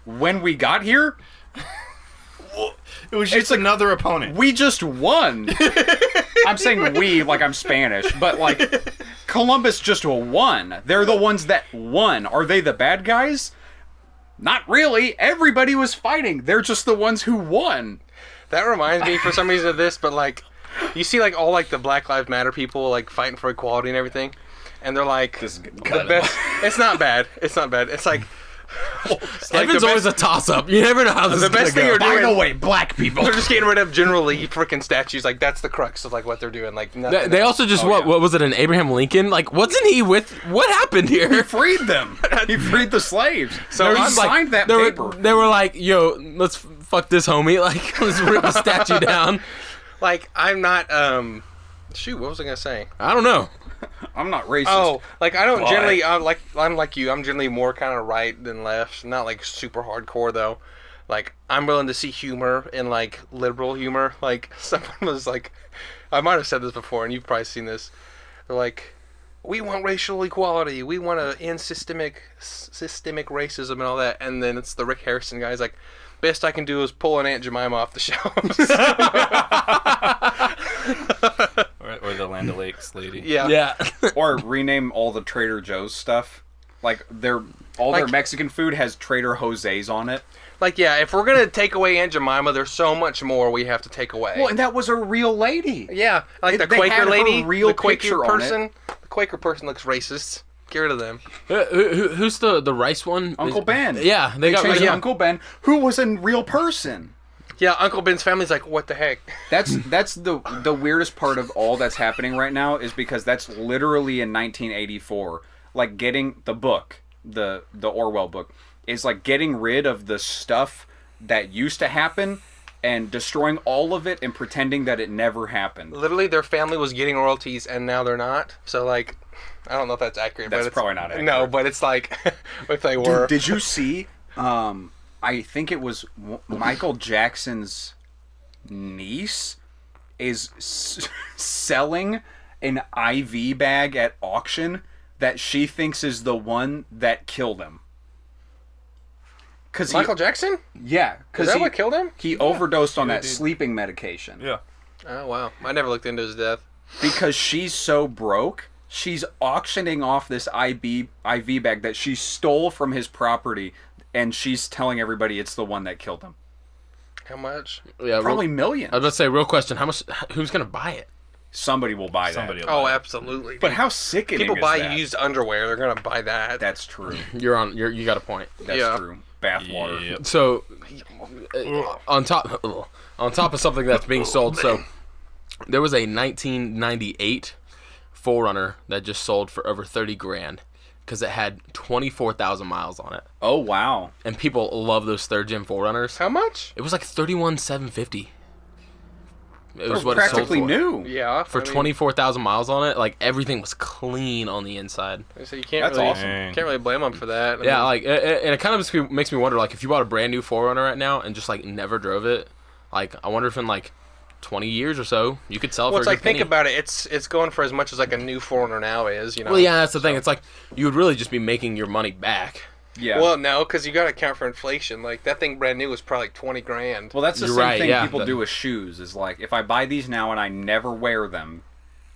when we got here. It was just another opponent. We just won. I'm saying we like I'm Spanish, but like Columbus just won. They're the ones that won. Are they the bad guys? Not really. Everybody was fighting. They're just the ones who won. That reminds me for some reason of this, but like, you see like all like the Black Lives Matter people like fighting for equality and everything, and they're like This is good. the best. It's not bad. It's not bad. It's like Heaven's always a toss-up. You never know how this the is gonna best thing go. they're doing. By the way, black people. They're just getting rid of General Lee freaking statues. Like that's the crux of like what they're doing. Like nothing They else. also just Oh, yeah. what was it, an Abraham Lincoln? Like, wasn't he with? What happened He here? freed them. He freed the slaves. So he I'm like, signed that they paper. They were like, "Yo, let's fuck this homie. Like, let's rip the statue down." Like I'm not. Shoot, what was I gonna say? I don't know. I'm not racist. Oh, like I don't But- generally I'm like you. I'm generally more kind of right than left. Not like super hardcore though. Like I'm willing to see humor and like liberal humor. Like someone was like, I might have said this before, and you've probably seen this. They're like, we want racial equality. We want to end systemic racism and all that. And then it's the Rick Harrison guy. He's like, best I can do is pull an Aunt Jemima off the shelves. Or the Land O'Lakes lady. Yeah. Yeah. Or rename all the Trader Joe's stuff. Like their Like- Mexican food has Trader Jose's on it. Like, yeah, if we're going to take away Aunt Jemima, there's so much more we have to take away. Well, and that was a real lady. Yeah, like the They Quaker had her lady, real the Quaker picture on it. person. The Quaker person looks racist. Get rid of them. Who's the rice one? Uncle Ben. Yeah, they got Changed rid of Uncle Ben, who was a real person. Yeah, Uncle Ben's family's like, what the heck? That's the weirdest part of all that's happening right now is because that's literally in 1984. Like getting the book, the Orwell book, is like getting rid of the stuff that used to happen and destroying all of it and pretending that it never happened. Literally, their family was getting royalties, and now they're not. So, like, I don't know if that's accurate. That's but it's, probably not accurate. No, but it's like, if they were. Dude, did you see? I think it was Michael Jackson's niece is selling an IV bag at auction that she thinks is the one that killed him. Cause Michael Jackson? yeah, Is that what killed him? He overdosed on that dude. sleeping medication. Yeah. Oh, wow. I never looked into his death. Because she's so broke, she's auctioning off this IV bag that she stole from his property, and she's telling everybody it's the one that killed him. How much? Yeah, Probably millions. I was about to say, real question: how much? Who's gonna buy it? Somebody will buy Somebody that. will Oh, buy it. absolutely. But how sickening People is buy that? used underwear. They're going to buy that. That's true. You got a point. That's Yeah. true. Bathwater. Yep. So, on top of something that's being sold, so there was a 1998 4Runner that just sold for over 30 grand because it had 24,000 miles on it, Oh wow. and people love those third gen 4Runners. How much? It was like 31,750. It was They're what it sold practically for. new. Yeah. For I mean, 24,000 miles on it, like everything was clean on the inside. So you can't That's really, awesome. can't really blame them for that. I Yeah, mean, like, and it kind of makes me wonder, like, if you bought a brand new 4Runner right now and just like never drove it, like, I wonder if in like 20 years or so you could sell it well, for it's a like good think penny. about it. It's going for as much as like a new 4Runner now is. You know. Well, yeah, that's the thing. It's like you would really just be making your money back. Yeah. Well, no, because you got to account for inflation. Like that thing brand new was probably like 20 grand. Well, that's the You're same right, thing yeah. people do with shoes. Is like, if I buy these now and I never wear them,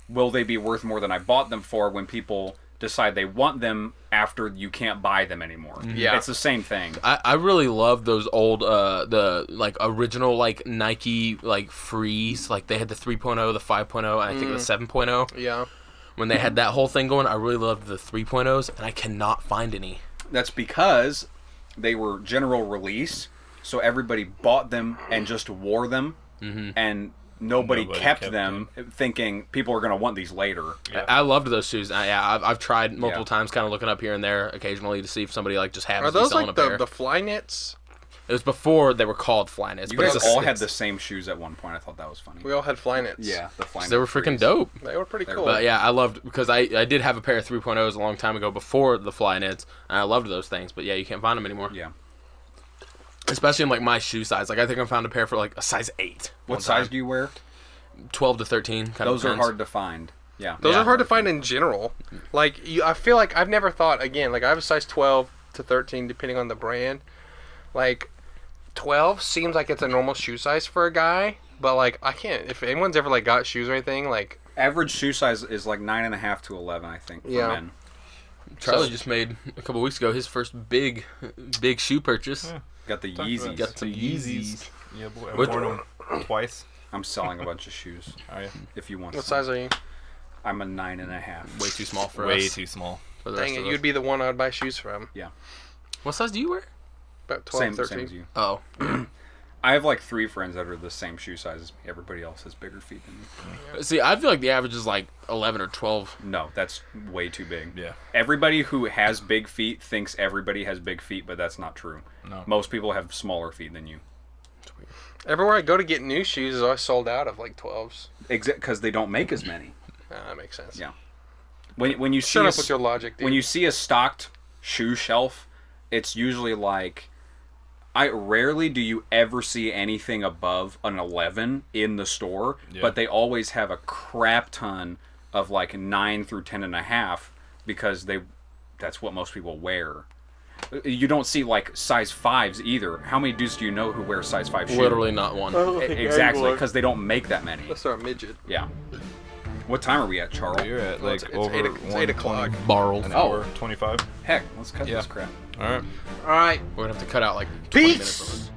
will they be worth more than I bought them for when people decide they want them after you can't buy them anymore? Yeah. It's the same thing. I really love those old the like original like Nike like Frees, like they had the 3.0, the 5.0, and I think the 7.0. Yeah. When they had that whole thing going, I really loved the 3.0s, and I cannot find any. That's because they were general release, so everybody bought them and just wore them, and nobody Nobody kept kept them, thinking people are going to want these later. Yeah. I loved those shoes. I've tried multiple times, kind of looking up here and there occasionally to see if somebody like just happens Are to be those selling like a pair. the fly knits? It was before they were called fly knits. You but guys it's a- all had the same shoes at one point. I thought that was funny. We all had fly knits. Yeah, the flying. They were freaking dope. They were pretty cool. But yeah, I loved because I did have a pair of 3.0s a long time ago before the fly knits, and I loved those things. But yeah, you can't find them anymore. Yeah. Especially in like my shoe size. Like I think I found a pair for like a size 8. What size do you wear? 12 to 13. Kind Those of are hard to find. Yeah. Those Yeah. are hard to find in general. Like, I feel like I've never thought, again, like I have a size 12 to 13 depending on the brand. Like, 12 seems like it's a normal shoe size for a guy, but like I can't, if anyone's ever like got shoes or anything, like Average shoe size is like 9.5 to 11, I think, for men. Charlie just made a couple weeks ago his first big shoe purchase. Yeah. Got the Yeezys. Got some Yeezys. Yeah, boy. I've What- worn them twice. I'm selling a bunch of shoes Oh, yeah. if you want what some. size are you? I'm a 9.5. Way too small for Way us. too small. For the Dang rest it, of you'd us. be the one I'd buy shoes from. What size do you wear? About 12, Same 13. as you. Oh, I have like 3 friends that are the same shoe size as me. Everybody else has bigger feet than me. see, I feel like the average is like 11 or 12. No, that's way too big. Yeah. Everybody who has big feet thinks everybody has big feet, but that's not true. No. Most people have smaller feet than you. Everywhere I go to get new shoes is always sold out of like 12s. Because they don't make as many. That makes sense. Yeah. When you see Shut a up with your logic, dude. when you see a stocked shoe shelf, it's usually like rarely do you ever see anything above an 11 in the store, Yeah. but they always have a crap ton of like 9 through 10.5 because that's what most people wear. You don't see like size 5s either. How many dudes do you know who wear size 5 shoes? Literally not one. Exactly, because they don't make that many. That's our midget. Yeah. What time are we at, Charles? You're at Well, like it's over 8 o'clock. Barrel. An Oh. hour 25. Heck, let's cut Yeah. this crap. All right. All right. We're gonna have to cut out like 20 Peace. minutes of it.